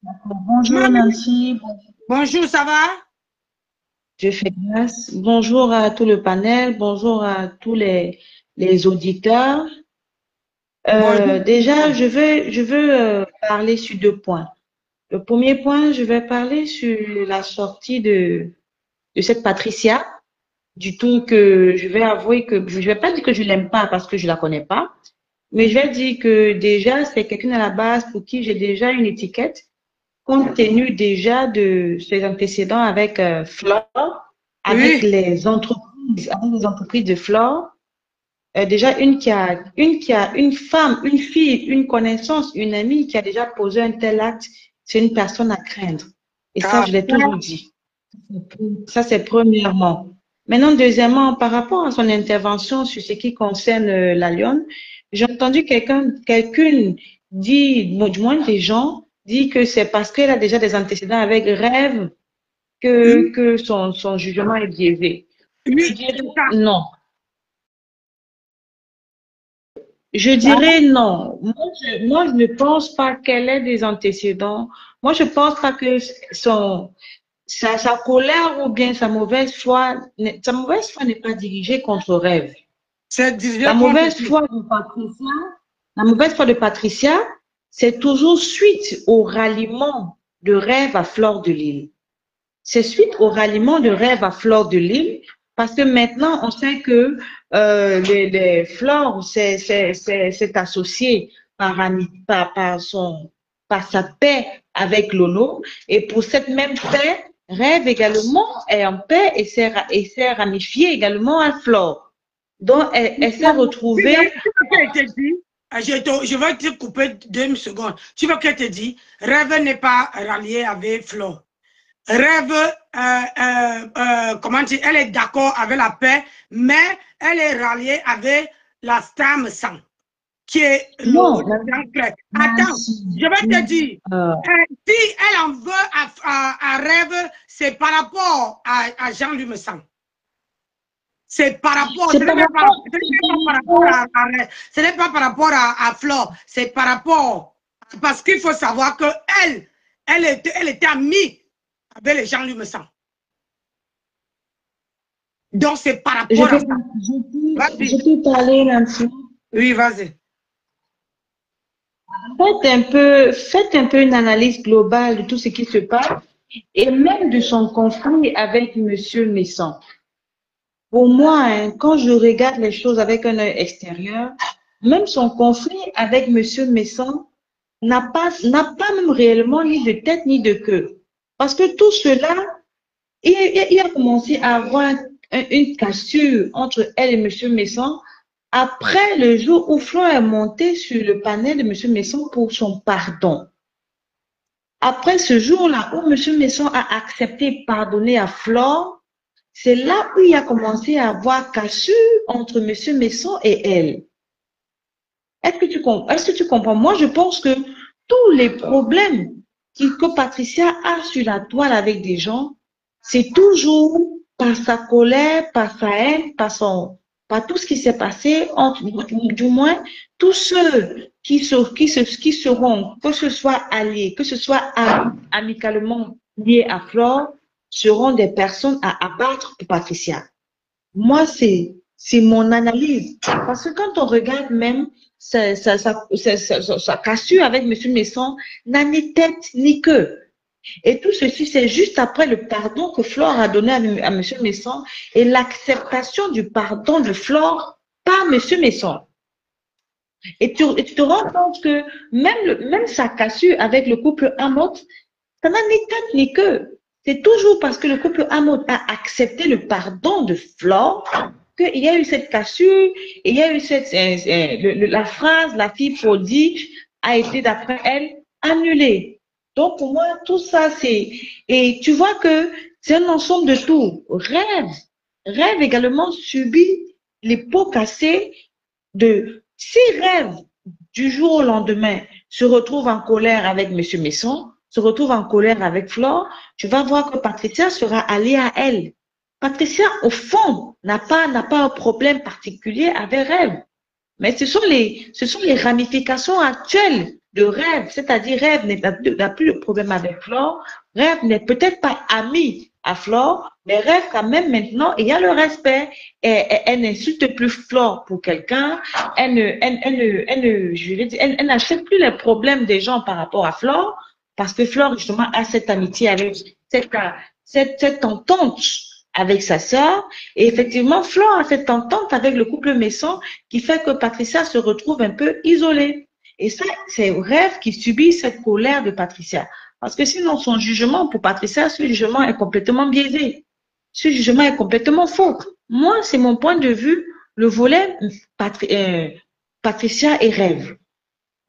Bonjour, Nancy. Bonjour, ça va? Je fais grâce. Bonjour à tout le panel, bonjour à tous les auditeurs. Déjà, je veux parler sur 2 points. Le premier point, je vais parler sur la sortie de cette Patricia, du tout que je vais avouer que je ne vais pas dire que je ne l'aime pas parce que je ne la connais pas, Mais je vais dire que déjà, c'est quelqu'un à la base pour qui j'ai déjà une étiquette, compte tenu déjà de ses antécédents avec Flore, avec Oui. avec les entreprises de Flore. Déjà, une femme, une fille, une connaissance, une amie qui a déjà posé un tel acte, c'est une personne à craindre. Et ça, Ah, je l'ai toujours dit. Ça, c'est premièrement. Maintenant, deuxièmement, par rapport à son intervention sur ce qui concerne la Lyon, j'ai entendu quelqu'une dit, du moins des gens, dit que c'est parce qu'elle a déjà des antécédents avec Rêve que son jugement est biaisé. Je oui, dirais c'est ça. non. Je dirais non. Moi, je ne pense pas qu'elle ait des antécédents. Moi, je pense pas que sa colère ou bien sa mauvaise foi n'est pas dirigée contre Rêve. C'est dirigé La contre mauvaise qui? foi de Patricia, la mauvaise foi de Patricia, c'est toujours suite au ralliement de Rêve à Fleur de Lille. C'est suite au ralliement de Rêve à Fleur de Lille, parce que maintenant, on sait que les Flore s'est associé par sa paix avec Lolo. Et pour cette même paix, Rêve également est en paix et s'est ramifié également à Flore. Donc, elle s'est retrouvée. Tu veux qu'elle te dise, je vais te couper 2 secondes. Tu veux qu'elle te dise, Rêve n'est pas rallié avec Flo. Rêve, comment dire, elle est d'accord avec la paix, mais elle est ralliée avec la Stam Sang, qui est Non, Attends, je vais te dire, si elle en veut à Rêve, c'est par rapport à Jean-Louis Messan. C'est par rapport, ce n'est pas par rapport à Flore, c'est par rapport, parce qu'il faut savoir que elle était amie avec les Jean-Louis Messan. Donc c'est par rapport à ça. Je peux parler, Nancy? Oui, vas-y. Faites un peu une analyse globale de tout ce qui se passe et même de son conflit avec Monsieur Messan. Pour moi, hein, quand je regarde les choses avec un œil extérieur, même son conflit avec Monsieur Messan n'a pas même réellement ni de tête ni de queue. Parce que tout cela, il a commencé à avoir une cassure entre elle et Monsieur Messan après le jour où Flore est montée sur le panel de Monsieur Messan pour son pardon. Après ce jour-là où Monsieur Messan a accepté de pardonner à Flore, c'est là où il a commencé à avoir cassure entre Monsieur Messan et elle. Est-ce que tu comprends? Moi, je pense que tous les problèmes que Patricia a sur la toile avec des gens, c'est toujours par sa colère, par sa haine, par tout ce qui s'est passé entre, du moins, tous ceux qui seront, que ce soit alliés, que ce soit amicalement liés à Flore, seront des personnes à abattre pour Patricia. Moi, c'est mon analyse. Parce que quand on regarde même sa cassure avec M. Messan, n'a ni tête ni queue. Et tout ceci, c'est juste après le pardon que Flore a donné à M. Messan et l'acceptation du pardon de Flore par M. Messan. Et tu te rends compte que même sa cassure avec le couple Amot, ça n'a ni tête ni queue. C'est toujours parce que le couple Amot a accepté le pardon de Flore qu'il y a eu cette cassure, et il y a eu la phrase, la fille prodige, a été d'après elle annulée. Donc pour moi, tout ça, et tu vois que c'est un ensemble de tout. Rêve également subit les pots cassés si Rêve, du jour au lendemain, se retrouve en colère avec M. Messan, se retrouve en colère avec Flore, tu vas voir que Patricia sera alliée à elle. Patricia, au fond, n'a pas un problème particulier avec Rêve. Mais ce sont les ramifications actuelles de Rêve. C'est-à-dire, Rêve n'a plus de problème avec Flore. Rêve n'est peut-être pas amie à Flore, mais Rêve quand même maintenant, il y a le respect. Elle n'insulte plus Flore pour quelqu'un. Elle n'achète plus les problèmes des gens par rapport à Flore, parce que Flore, justement, a cette amitié avec cette entente avec sa sœur. Et effectivement, Flore a cette entente avec le couple Messon qui fait que Patricia se retrouve un peu isolée. Et ça, c'est Rêve qui subit cette colère de Patricia. Parce que sinon, son jugement pour Patricia, ce jugement est complètement biaisé. Ce jugement est complètement faux. Moi, c'est mon point de vue, le volet Patricia et Rêve.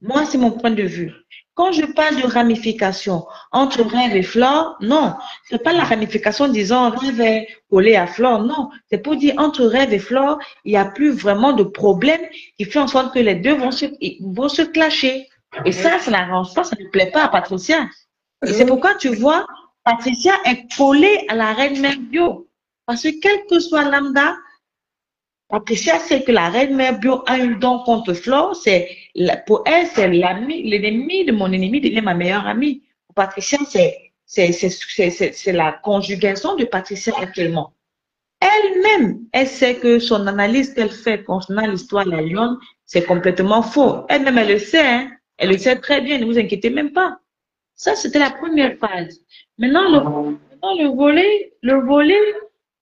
Moi, c'est mon point de vue. Quand je parle de ramification entre Rêve et Flore, non, c'est pas la ramification disant Rêve est collé à Flore, non. C'est pour dire entre Rêve et Flore, il n'y a plus vraiment de problème qui fait en sorte que les deux vont se clasher. Et ça n'arrange pas, ça ne plaît pas à Patricia. Et c'est pourquoi tu vois, Patricia est collée à la reine-mère Bio. Parce que quel que soit lambda, Patricia sait que la reine-mère Bio a un don contre Flore. Pour elle, c'est l'ennemi de mon ennemi devient ma meilleure amie. Pour Patricia, c'est la conjugaison de Patricia actuellement. Elle-même, elle sait que son analyse qu'elle fait concernant l'histoire de la lionne, c'est complètement faux. Elle-même, elle le sait, hein? Elle le sait très bien, ne vous inquiétez même pas. Ça, c'était la première phase. Maintenant, le volet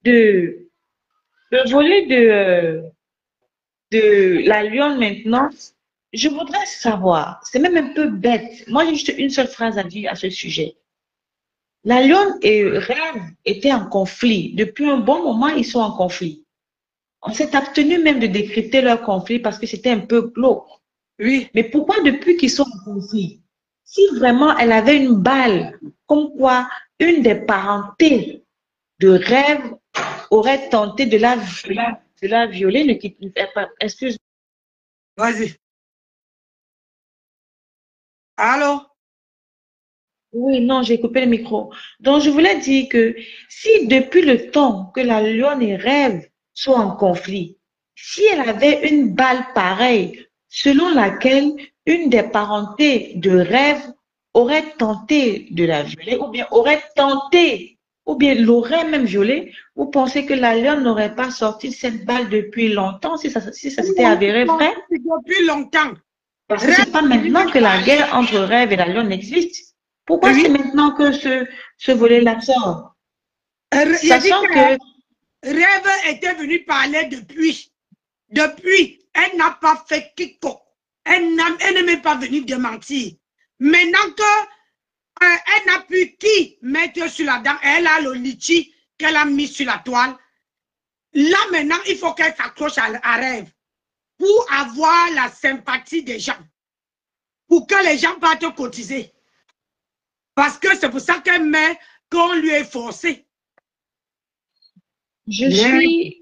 de la lionne maintenant, je voudrais savoir, c'est même un peu bête. Moi, j'ai juste une seule phrase à dire à ce sujet. La lionne et Rêve étaient en conflit. Depuis un bon moment, ils sont en conflit. On s'est abstenu même de décrypter leur conflit parce que c'était un peu glauque. Oui. Mais pourquoi depuis qu'ils sont en conflit? Si vraiment elle avait une balle, comme quoi une des parentés de Rêve aurait tenté de la violer, excuse. Vas-y. Allô? Oui, non, j'ai coupé le micro. Donc, je voulais dire que si depuis le temps que la lionne et Rêve sont en conflit, si elle avait une balle pareille, selon laquelle une des parentés de Rêve aurait tenté de la violer, ou bien aurait tenté, ou bien l'aurait même violée, vous pensez que la lionne n'aurait pas sorti cette balle depuis longtemps, si ça s'était avéré vrai? Depuis longtemps. Parce que c'est pas maintenant que la guerre entre Rêve et la lionne existe. Pourquoi c'est maintenant que ce volet-là sort? Sachant que Rêve était venu parler depuis. Depuis, elle n'a pas fait quiconque. Elle n'est même pas venue démentir. Maintenant que elle n'a pu qui mettre sur la dent, elle a le litchi qu'elle a mis sur la toile. Là maintenant, il faut qu'elle s'accroche à Rêve pour avoir la sympathie des gens. Pour que les gens partent cotiser. Parce que c'est pour ça qu'elle met qu'on lui est forcé. Je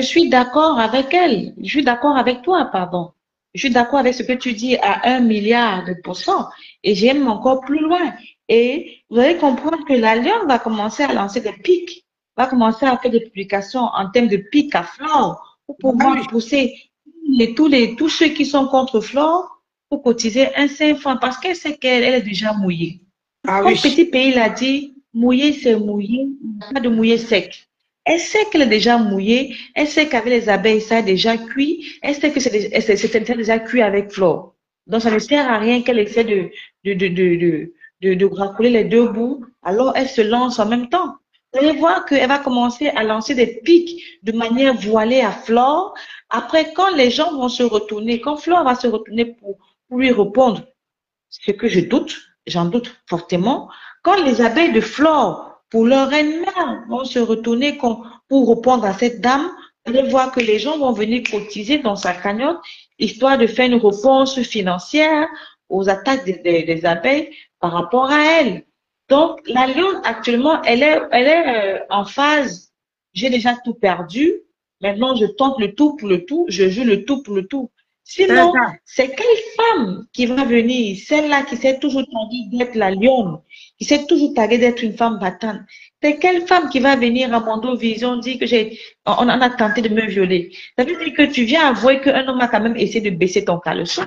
suis d'accord avec elle. Je suis d'accord avec toi, pardon. Je suis d'accord avec ce que tu dis à 1 milliard de %. Et j'aime encore plus loin. Et vous allez comprendre que la lionne va commencer à lancer des pics. Va commencer à faire des publications en termes de pics à Flore pour pouvoir pousser tous ceux qui sont contre Flore pour cotiser un 5 francs parce qu'elle sait qu'elle est déjà mouillée. Comme petit pays l'a dit, mouillé c'est mouillé, pas de mouillé sec. Elle sait qu'elle est déjà mouillée, elle sait qu'avec les abeilles ça a déjà cuit, elle sait que c'est déjà cuit avec Flore. Donc ça ne sert à rien qu'elle essaie de racoler les deux bouts, alors elle se lance en même temps. Vous allez voir qu'elle va commencer à lancer des pics de manière voilée à Flore. Après, quand les gens vont se retourner, quand Flore va se retourner pour lui répondre, ce que j'en doute fortement, quand les abeilles de Flore, pour leur reine-mère, vont se retourner pour répondre à cette dame, vous allez voir que les gens vont venir cotiser dans sa cagnotte, histoire de faire une réponse financière aux attaques des abeilles par rapport à elle. Donc, la lionne, actuellement, elle est en phase, j'ai déjà tout perdu, maintenant je tente le tout pour le tout, je joue le tout pour le tout. Sinon, c'est quelle femme qui va venir, celle-là qui s'est toujours taguée d'être la lionne, qui s'est toujours taguée d'être une femme battante, c'est quelle femme qui va venir à Mondo Vision dire que on en a tenté de me violer? Ça veut dire que tu viens avouer qu'un homme a quand même essayé de baisser ton caleçon.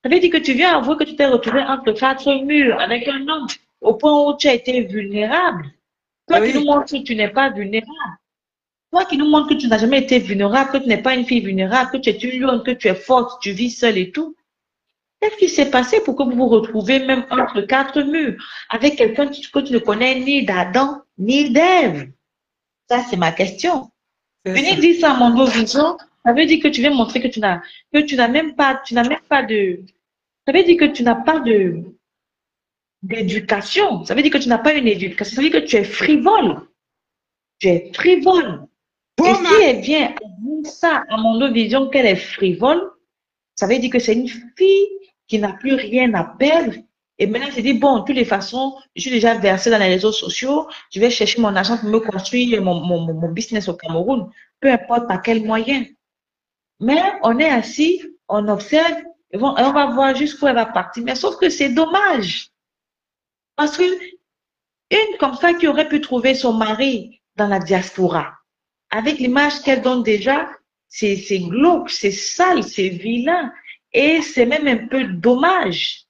Ça veut dire que tu viens avouer que tu t'es retrouvé entre 4 murs avec un homme au point où tu as été vulnérable. Toi qui nous montres que tu n'es pas vulnérable. Toi qui nous montres que tu n'as jamais été vulnérable, que tu n'es pas une fille vulnérable, que tu es une lionne, que tu es forte, tu vis seule et tout. Qu'est-ce qui s'est passé pour que vous vous retrouvez même entre 4 murs avec quelqu'un que tu ne connais ni d'Adam ni d'Ève? Ça, c'est ma question. C'est Venir ça. dire ça à mon vision, ça veut dire que tu veux montrer que tu n'as même pas, ça veut dire que tu n'as pas d'éducation. Ça veut dire que tu n'as pas une éducation. Ça veut dire que tu es frivole. Tu es frivole. Et si elle vient dire ça à mon vision qu'elle est frivole, ça veut dire que c'est une fille qui n'a plus rien à perdre. Et maintenant, elle se dit, bon, de toutes les façons, je suis déjà versée dans les réseaux sociaux, je vais chercher mon argent pour me construire mon business au Cameroun, peu importe par quel moyen. Mais on est assis, on observe, et on va voir jusqu'où elle va partir. Mais sauf que c'est dommage. Parce que une comme ça qui aurait pu trouver son mari dans la diaspora, avec l'image qu'elle donne déjà, c'est glauque, c'est sale, c'est vilain. Et c'est même un peu dommage.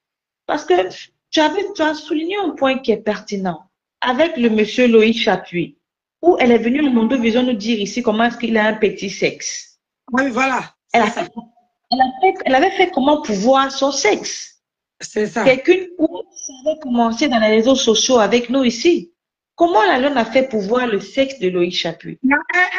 Parce que tu as souligné un point qui est pertinent. Avec le monsieur Loïc Chapuis, où elle est venue au Mondo Vision nous dire ici comment est-ce qu'il a un petit sexe. Oui, voilà. Elle avait fait comment pouvoir son sexe. C'est ça. Quelqu'un où ça avait commencé dans les réseaux sociaux avec nous ici. Comment la Lune a fait pouvoir le sexe de Loïc Chapuis?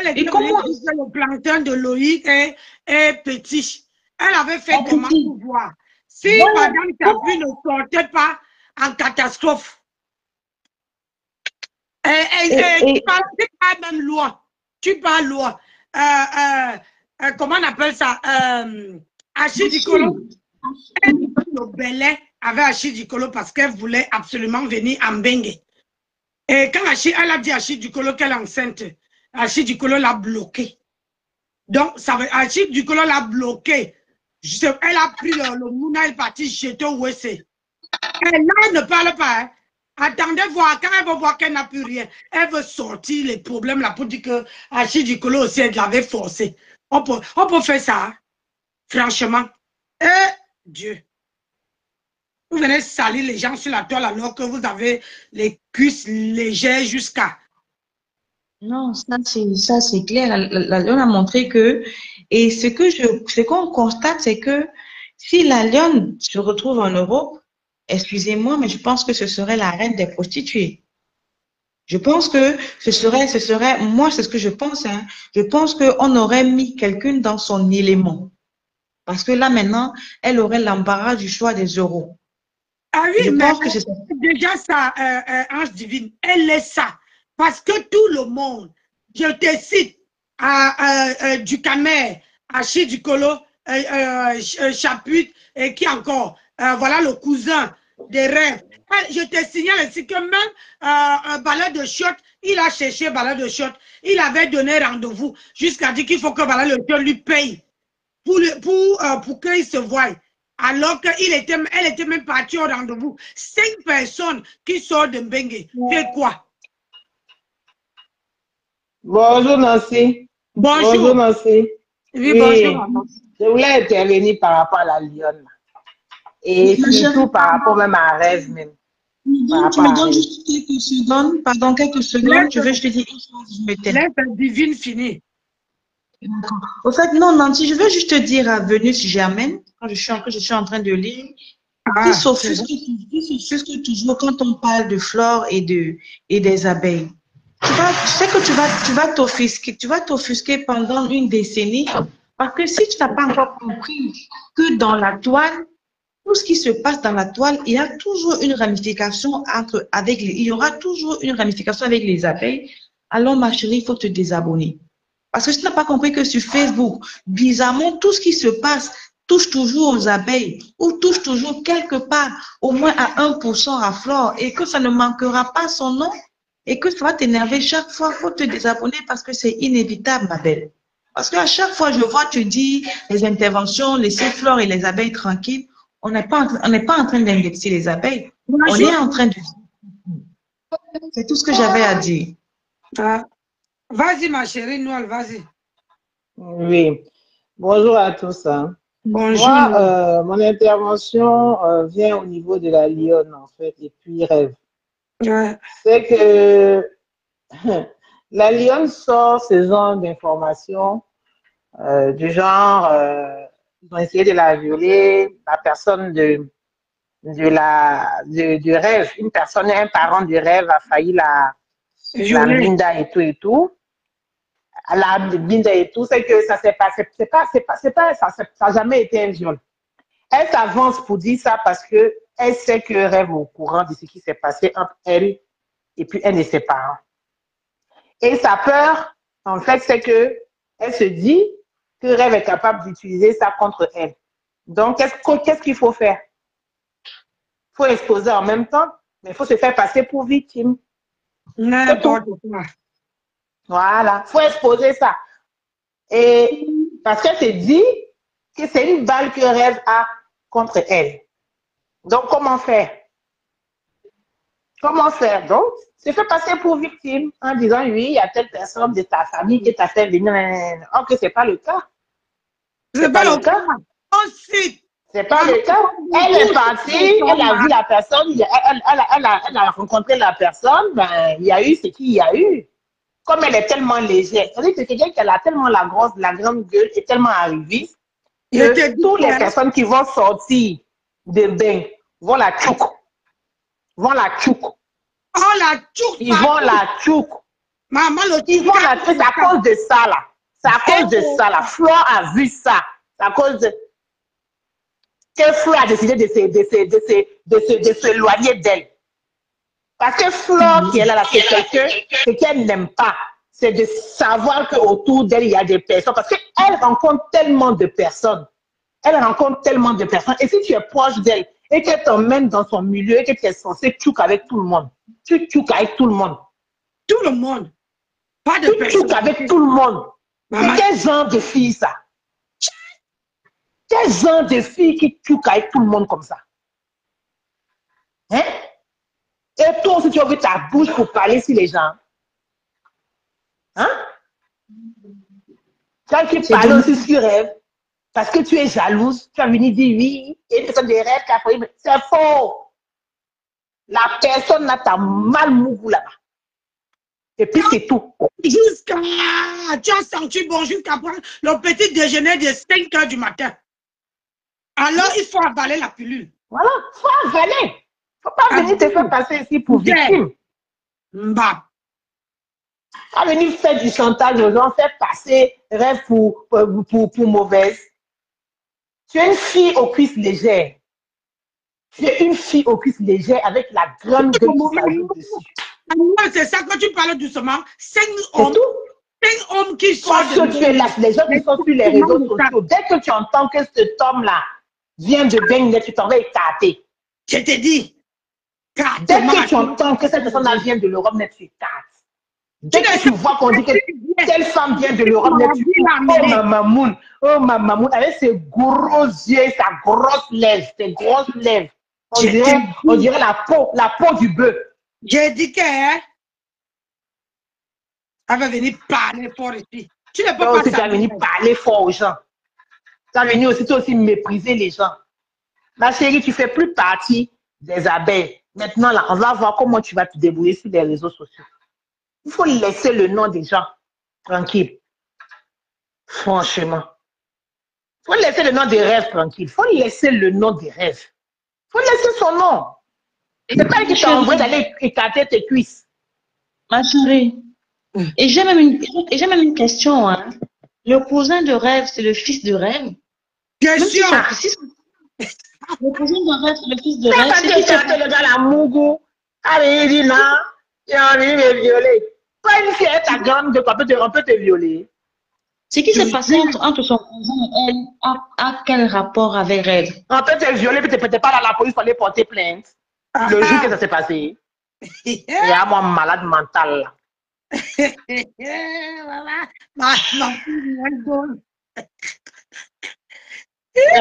Elle était comment le plantain de Loïc est petit. Elle avait fait comment pouvoir? Si Madame Chapuis ne sortait pas en catastrophe, tu parles même loin. Tu parles loin. Comment on appelle ça? Achille Dicolo. Le Belay avait Achille Dicolo parce qu'elle voulait absolument venir en Bengue. Et quand elle a dit à Achille Dicolo qu'elle est enceinte, Achille Dicolo l'a bloqué. Donc, Achille Dicolo l'a bloqué. Elle a pris le mouna, elle est partie jeter au WC. Et là, elle ne parle pas. Hein. Attendez voir, quand elle va voir qu'elle n'a plus rien, elle veut sortir les problèmes là pour dire que Achille Dicolo aussi, elle l'avait forcé. On peut faire ça, hein. Franchement. Et Dieu. Vous venez salir les gens sur la toile alors que vous avez les cuisses légères jusqu'à... Non, ça c'est clair. On a montré que... Et ce qu'on constate, c'est que si la Lionne se retrouve en Europe, excusez-moi, mais je pense que ce serait la reine des prostituées. Je pense que ce serait, moi c'est ce que je pense, hein. Je pense qu'on aurait mis quelqu'un dans son élément. Parce que là maintenant, elle aurait l'embarras du choix des euros. Ah oui, je pense que c'est déjà ça, Ange Divine, elle est ça. Parce que tout le monde, je te cite, du Camer, Achille Dicolo, Chapuis, et qui encore, voilà le cousin des rêves. Je te signale aussi que même un balai de shot, il a cherché balai de shot, il avait donné rendez-vous jusqu'à dire qu'il faut que balai de shot lui paye pour qu'il se voie. Alors qu'elle était même partie au rendez-vous. 5 personnes qui sortent de Mbengue. C'est quoi? Bonjour Nancy. Bonjour. Bonjour Nancy. Oui, bonjour. Je voulais intervenir par rapport à la Lionne. Et surtout par rapport même à Rêve même. Tu me donnes juste quelques secondes. Pardon, quelques secondes. Je veux je te dire une chose. Je me tais. Laisse Divine finir. Au fait, non, Nancy, je veux juste te dire à Venus si j'amène, quand je suis en train de lire, qui s'offusque toujours quand on parle de flore et des abeilles. Tu sais que tu vas t'offusquer pendant une décennie, parce que si tu n'as pas encore compris que dans la toile, tout ce qui se passe dans la toile, il y a toujours une ramification il y aura toujours une ramification avec les abeilles. Alors, ma chérie, il faut te désabonner. Parce que si tu n'as pas compris que sur Facebook, bizarrement, tout ce qui se passe touche toujours aux abeilles ou touche toujours quelque part, au moins à 1% à flore, et que ça ne manquera pas son nom et que ça va t'énerver chaque fois. Il faut te désabonner parce que c'est inévitable, ma belle. Parce qu'à chaque fois, je vois, tu dis les interventions, laisser flore et les abeilles tranquilles. On n'est pas en train d'indexer les abeilles. Bonjour. On est en train de... C'est tout ce que j'avais à dire. Vas-y, ma chérie, Noël, vas-y. Oui. Bonjour à tous. Hein. Bonjour. Moi, mon intervention vient au niveau de la Lionne, en fait, et puis Rêve. Ouais. C'est que la Lionne sort ce genre d'informations du genre, ils ont essayé de la violer, la personne du Rêve, une personne, un parent du Rêve a failli la Linda et tout. à la Binda et tout, c'est que ça s'est passé, ça n'a jamais été un viol. Elle s'avance pour dire ça parce que elle sait que Rêve est au courant de ce qui s'est passé entre elle et puis elle et ses parents. Et sa peur, en fait, c'est que elle se dit que Rêve est capable d'utiliser ça contre elle. Donc, qu'est-ce qu'il faut faire? Il faut exposer en même temps, mais il faut se faire passer pour victime. N'importe quoi. Voilà, il faut exposer ça. Et parce qu'elle se dit que c'est une balle que Rêve a contre elle. Donc, comment faire? Comment faire? Donc, se fait passer pour victime en disant, oui, il y a telle personne de ta famille qui t'a fait venir. Or que ce n'est pas le cas. C'est pas le cas. Ensuite, c'est pas le cas. Elle est partie, elle a vu la personne, elle a rencontré la personne, ben, il y a eu ce qu'il y a eu. Comme elle est tellement légère, c'est-à-dire que c'est quelqu'un qui a tellement la grande gueule et tellement arriviste que toutes les personnes qui vont sortir de bain vont la tchouk. Vont la tchouk. Oh, la tchouk. Ils vont la tchouk. Maman, ils vont la tchouk. C'est à cause de ça, là. C'est à cause de ça, là. Flore a vu ça. C'est à cause de... que Flore a décidé de s'éloigner d'elle. Parce que Flore, qui est là, c'est quelqu'un, ce qu'elle n'aime pas, c'est de savoir qu'autour d'elle, il y a des personnes. Parce qu'elle rencontre tellement de personnes. Elle rencontre tellement de personnes. Et si tu es proche d'elle et qu'elle t'emmène dans son milieu et que tu es censé tchouk avec tout le monde, tu tchouk avec tout le monde. Tout le monde. Pas de personne. Tu tchouk avec tout le monde. C'est quel genre de fille, ça? Quel genre de fille qui tchouk avec tout le monde comme ça? Hein? Et toi aussi, tu ouvres ta bouche pour parler sur les gens. Hein? Quand tu parles aussi sur Rêve, parce que tu es jalouse, tu vas venir dire oui, et une personne de Rêve qui a fait, mais c'est faux. La personne n'a ta mal mougou là-bas. Et puis c'est tout. Jusqu'à, tu as senti bon jusqu'à prendre le petit déjeuner de 5 h du matin. Alors, il faut avaler la pilule. Voilà, il faut avaler. Il ne faut pas venir te faire passer ici pour victime. Mbap. Pas venir faire du chantage aux gens, faire passer Rêve pour mauvaise. Tu es une fille aux cuisses légères. Tu es une fille aux cuisses légères avec la grande gueule qui s'ajoute dessus. C'est ça, quand tu parles doucement, 5 hommes qui sont... Parce que tu es là, les gens qui sont sur les réseaux sociaux, dès que tu entends que cet homme-là vient de baigner, tu t'en vas écarter. Je te dis. Dès que tu entends que cette personne-là vient de l'Europe, tu écartes. Dès que tu vois qu'on dit que telle femme vient de l'Europe, oh ma mamoun, avec ses gros yeux, sa grosse lèvre, ses grosses lèvres. On dirait la peau du bœuf. J'ai dit qu'elle va venir parler fort ici. Tu ne peux pas tu vas venir parler fort aux gens. Tu vas venir aussi mépriser les gens. Ma chérie, tu ne fais plus partie des abeilles. Maintenant, là, on va voir comment tu vas te débrouiller sur les réseaux sociaux. Il faut laisser le nom des gens tranquille. Franchement. Il faut laisser le nom des Rêves tranquille. Il faut laisser le nom des Rêves. Il faut laisser son nom. C'est pas que tu as envie d'aller écarter tes cuisses. Ma chérie. Et j'ai même une question. Hein. Le cousin de Rêve, c'est le fils de Rêve? Bien sûr. Le cousin de Rêve, c'est le fils de Rêve. C'est pas que le gars la mougou. Allez, il dit non. Il a envie de me violer. Pas une fille, ta grande de quoi on peut te violer. Ce qui s'est passé entre son cousin et elle a quel rapport avec Rêve? On peut te violer, puis tu n'es pas dans la police pour aller porter plainte. Le jour que ça s'est passé. Il y a mon malade mental là. C'est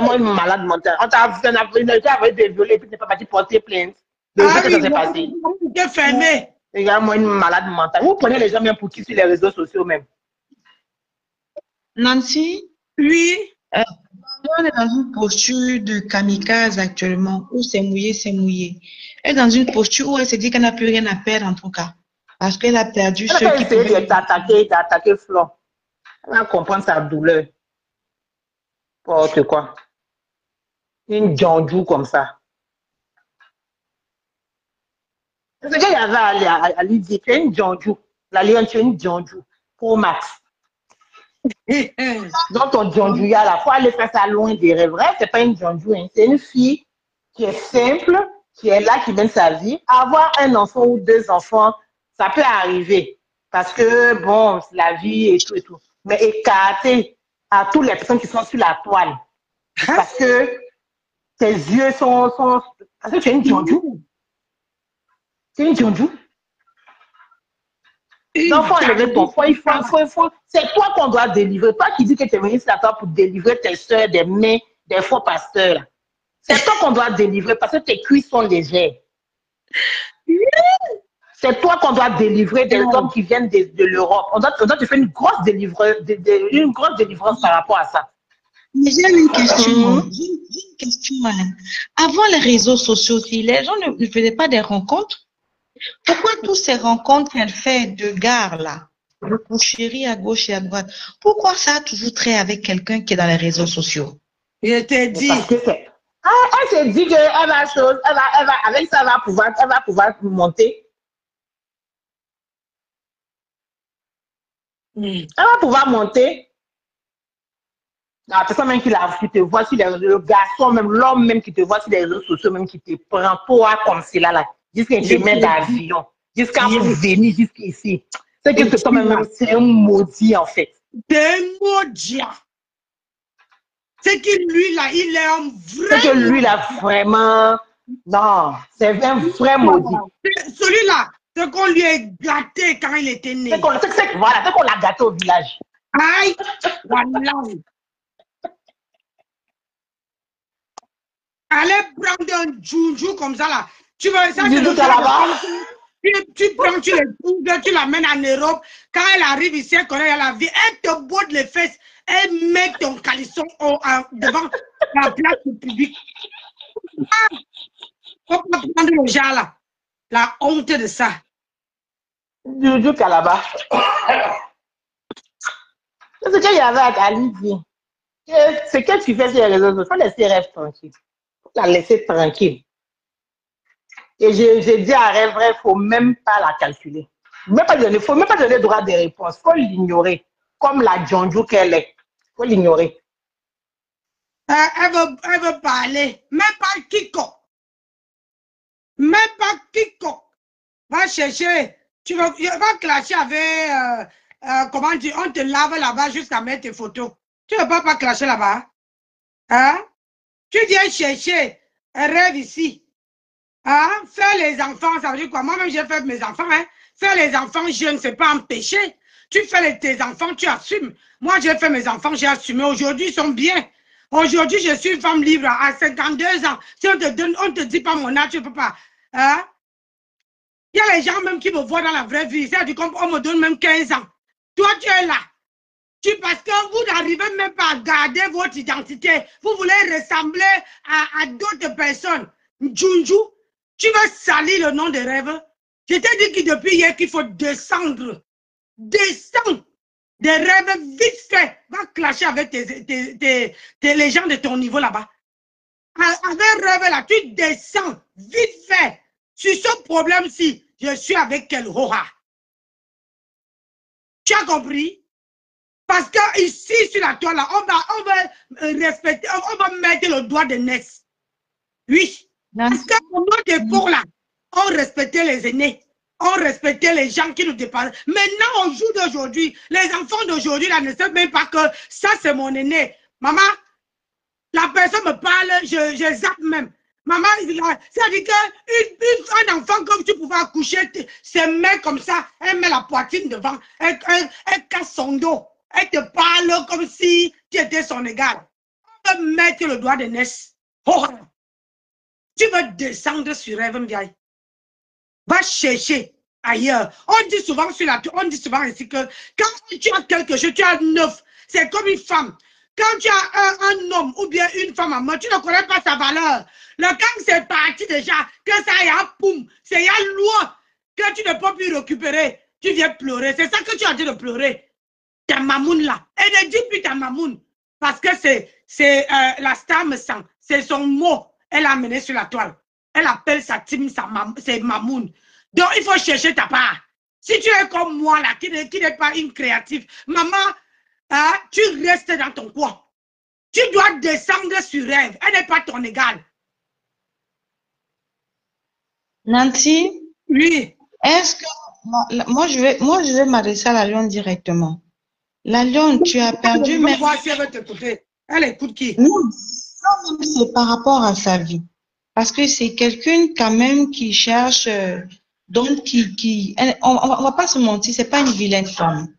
moi une malade mentale. On t'a été violé, puis tu n'es pas parti porter plainte. Le jour que ça s'est passé. C'est fermé. Regarde-moi une malade mentale. Vous prenez les gens bien pour qui sur les réseaux sociaux même? Nancy? Oui. On est dans une posture de kamikaze actuellement, où c'est mouillé, c'est mouillé. Elle est dans une posture où elle se dit qu'elle n'a plus rien à perdre en tout cas. Parce qu'elle a perdu ce qui pouvait... d'attaquer Flo. Elle va comprendre sa douleur. N'importe quoi. Une djandjou comme ça. C'est qu'il y avait à lui dire, tu es une djandjou. La lionne, tu es une djandjou. Pour Max. Donc, ton Djondjouya, là, faut aller faire ça loin des rêves. Vrai, c'est pas une Djondjou, hein. C'est une fille qui est simple, qui est là, qui mène sa vie. Avoir un enfant ou deux enfants, ça peut arriver. Parce que, bon, la vie et tout et tout. Mais écarter à toutes les personnes qui sont sur la toile. Parce que tes yeux sont... Parce que tu es une Djondjou. C'est une Djondjou. Donc, il faut enlever ton foi. C'est toi qu'on doit délivrer. Toi qui dis que tu es venu sur la toile pour délivrer tes soeurs, des mains, des faux pasteurs. C'est toi qu'on doit délivrer parce que tes cuisses sont légères. C'est toi qu'on doit délivrer des hommes qui viennent de l'Europe. On doit te faire une grosse délivrance par rapport à ça. Mais j'ai une question. J'ai une question. Avant les réseaux sociaux, si les gens ne faisaient pas des rencontres, pourquoi toutes ces rencontres qu'elle fait de gare là, de coucherie à gauche et à droite, pourquoi ça a toujours trait avec quelqu'un qui est dans les réseaux sociaux? Je t'ai dit. Elle s'est dit qu'elle va chose, avec ça, elle va pouvoir monter. Elle va pouvoir monter. La personne même qui te voit sur les réseaux, le garçon même, l'homme même qui te voit sur les réseaux sociaux, même qui te prend toi comme cela là, jusqu'à te met d'avion, jusqu'à venir jusqu'ici. C'est que c'est même c'est un maudit en fait. C'est un maudit. C'est que lui là, il est un vrai. C'est que lui là, vraiment. Non, c'est un vrai maudit. Celui-là, c'est qu'on lui a gâté quand il était né. Voilà, c'est qu'on l'a gâté au village. Aïe, voilà. Allez prendre un joujou comme ça là. Tu veux ça, c'est le là-bas. Tu prends, tu l'épouses, tu l'amènes en Europe. Quand elle arrive ici, elle connaît la vie. Elle te botte les fesses. Elle met ton caleçon devant la place du public. Ah, faut pas prendre le genre là. La honte de ça. Joujou Kalaba. C'est ce qu'il y avait à lui dire. Ce que tu fais sur les réseaux sociaux, il faut laisser rêve tranquille. Il faut la laisser tranquille. Et je dis à rêve, il ne faut même pas la calculer. Il ne faut même pas donner droit de réponse. Il faut l'ignorer. Comme la Djondjou qu'elle est. Il faut l'ignorer. Elle veut parler. Même pas quiconque. Même pas quiconque. Va chercher. Tu vas clasher avec... comment dire, on te lave là-bas jusqu'à mettre tes photos. Tu ne veux pas clasher là-bas? Hein? Tu viens chercher un rêve ici. Hein? Faire les enfants, ça veut dire quoi? Moi-même, j'ai fait mes enfants. Hein? Faire les enfants jeunes, ce n'est pas un péché. Tu fais tes enfants, tu assumes. Moi, j'ai fait mes enfants, j'ai assumé. Aujourd'hui, ils sont bien. Aujourd'hui, je suis une femme libre à 52 ans. Si on te dit pas mon âge, tu ne peux pas. Hein? Il y a les gens même qui me voient dans la vraie vie. C'est-à-dire qu'on me donne même 15 ans. Toi, tu es là. Parce que vous n'arrivez même pas à garder votre identité. Vous voulez ressembler à d'autres personnes. Djondjou, tu veux salir le nom de rêve. Je t'ai dit que depuis hier qu'il faut descendre. Descendre des rêves vite fait. Va clasher avec les gens de ton niveau là-bas. Avec rêve là, tu descends vite fait. Sur ce problème-ci, je suis avec quel hora. Tu as compris? Parce que ici, sur la toile, là, on va respecter, on va mettre le doigt de nez. Oui. Parce que au nom des pauvres, là, on respectait les aînés. On respectait les gens qui nous dépassent. Maintenant, au jour d'aujourd'hui, les enfants d'aujourd'hui, là, ne savent même pas que ça, c'est mon aîné. Maman, la personne me parle, je zappe même. Maman, c'est-à-dire qu'un enfant, comme tu pouvais accoucher, ses mains comme ça, elle met la poitrine devant, elle casse son dos. Elle te parle comme si tu étais son égal. On va mettre le doigt de nez. Oh, tu veux descendre sur rêve, vieille. Va chercher ailleurs. On dit souvent ici que quand tu as quelque chose, tu as 9. C'est comme une femme. Quand tu as un homme ou bien une femme à mort, tu ne connais pas sa valeur. Le gang, c'est parti déjà. Que ça y a, poum, c'est y a loin. Que tu ne peux plus récupérer. Tu viens pleurer. C'est ça que tu as dit de pleurer. Ta mamoun là. Elle ne dit plus ta mamoun. Parce que c'est la star me sent. C'est son mot. Elle a amené sur la toile. Elle appelle sa team, c'est mamoun. Donc, il faut chercher ta part. Si tu es comme moi là, qui n'est pas une créative, maman, hein, tu restes dans ton coin. Tu dois descendre sur elle. Elle n'est pas ton égale. Nancy? Oui. Est-ce que moi je vais m'adresser à la Lyon directement. La Lyon, tu as perdu, mais voir si elle veut t'écouter. Elle écoute qui? non, c'est par rapport à sa vie. Parce que c'est quelqu'un quand même qui cherche, donc on va pas se mentir, c'est pas une vilaine femme.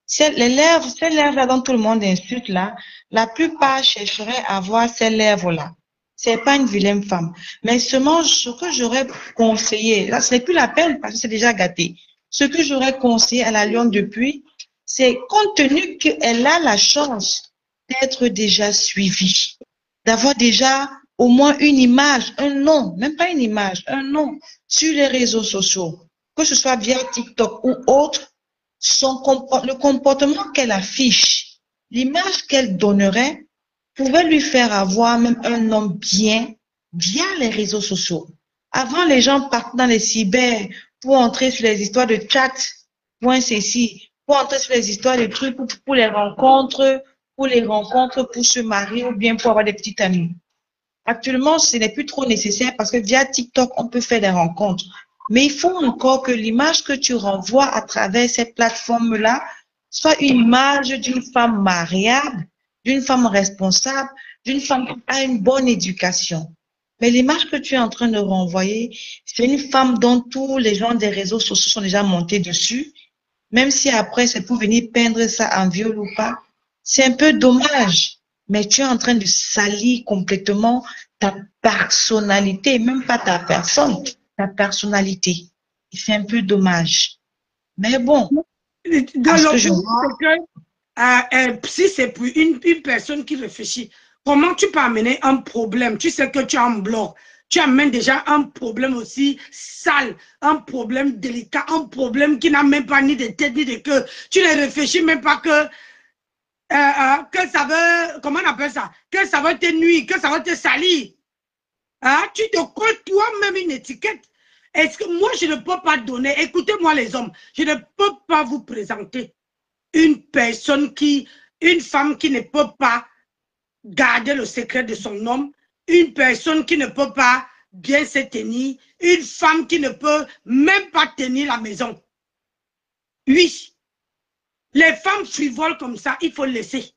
Ces lèvres dont tout le monde insulte là, la plupart chercheraient à avoir ces lèvres-là. C'est pas une vilaine femme. Mais seulement, ce que j'aurais conseillé, là, ce n'est plus la peine parce que c'est déjà gâté. Ce que j'aurais conseillé à la Lyon depuis, c'est compte tenu qu'elle a la chance d'être déjà suivie, d'avoir déjà au moins une image, un nom, même pas une image, un nom sur les réseaux sociaux, que ce soit via TikTok ou autre, le comportement qu'elle affiche, l'image qu'elle donnerait, pouvait lui faire avoir même un nom bien via les réseaux sociaux. Avant, les gens partent dans les cyber pour entrer sur les histoires de chat, .cc, pour entrer sur les histoires de trucs, pour les rencontres, pour se marier ou bien pour avoir des petites amies. Actuellement, ce n'est plus trop nécessaire parce que via TikTok, on peut faire des rencontres. Mais il faut encore que l'image que tu renvoies à travers ces plateformes-là soit une image d'une femme mariable, d'une femme responsable, d'une femme qui a une bonne éducation. Mais l'image que tu es en train de renvoyer, c'est une femme dont tous les gens des réseaux sociaux sont déjà montés dessus, même si après c'est pour venir peindre ça en viol ou pas. C'est un peu dommage, mais tu es en train de salir complètement ta personnalité, même pas ta personne, ta personnalité. C'est un peu dommage. Mais bon, si c'est pour une personne qui réfléchit, comment tu peux amener un problème? Tu sais que tu as un bloc. Tu amènes déjà un problème aussi sale, un problème délicat, un problème qui n'a même pas ni de tête ni de queue. Tu ne réfléchis même pas que ça veut, comment on appelle ça? Que ça va te nuire, que ça va te salir. Hein? Tu te colles toi-même une étiquette. Est-ce que moi, je ne peux pas donner, écoutez-moi les hommes, je ne peux pas vous présenter une femme qui ne peut pas garder le secret de son homme, une personne qui ne peut pas bien se tenir, une femme qui ne peut même pas tenir la maison. Oui, les femmes frivoles comme ça, il faut le laisser.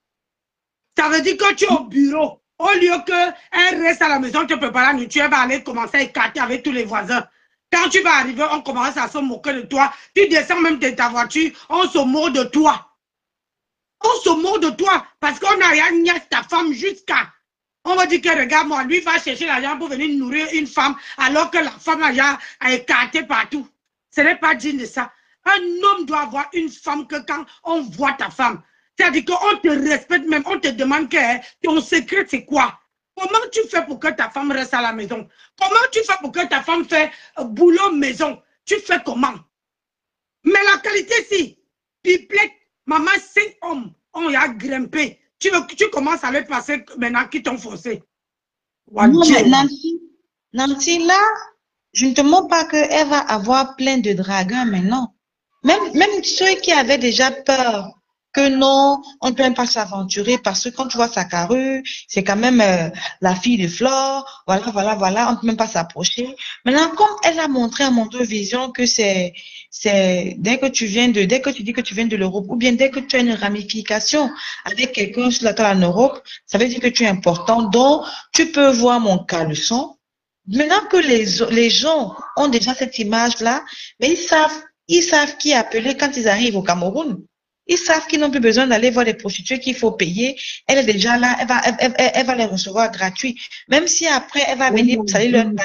Ça veut dire que tu es au bureau, au lieu qu'elle reste à la maison, tu prépares la nourriture, elle va aller commencer à écarter avec tous les voisins. Quand tu vas arriver, on commence à se moquer de toi. Tu descends même de ta voiture, on se moque de toi. On se moque de toi parce qu'on a rien niaise ta femme jusqu'à. On va dire que regarde-moi, lui va chercher l'argent pour venir nourrir une femme alors que la femme a écarté partout. Ce n'est pas digne de ça. Un homme doit avoir une femme que quand on voit ta femme, c'est-à-dire qu'on te respecte même, on te demande que ton secret c'est quoi? Comment tu fais pour que ta femme reste à la maison? Comment tu fais pour que ta femme fait boulot maison? Tu fais comment? Mais la qualité, si, pipelette, maman, 5 hommes, on y a grimpé. Tu commences à les passer maintenant qui t'ont forcé. Non, mais Nancy, là, je ne te montre pas qu'elle va avoir plein de dragons maintenant. Même ceux qui avaient déjà peur que non, on ne peut même pas s'aventurer parce que quand tu vois sa carrure, c'est quand même la fille de Flore, voilà, on ne peut même pas s'approcher. Maintenant, comme elle a montré à mon vision que c'est dès que tu dis que tu viens de l'Europe ou bien dès que tu as une ramification avec quelqu'un sur la table en Europe, ça veut dire que tu es important. Donc, tu peux voir mon caleçon. Maintenant que les gens ont déjà cette image-là, mais ils savent qui appeler quand ils arrivent au Cameroun. Ils savent qu'ils n'ont plus besoin d'aller voir des prostituées qu'il faut payer. Elle est déjà là, elle va les recevoir gratuits. Même si après, elle va venir salir leur nom.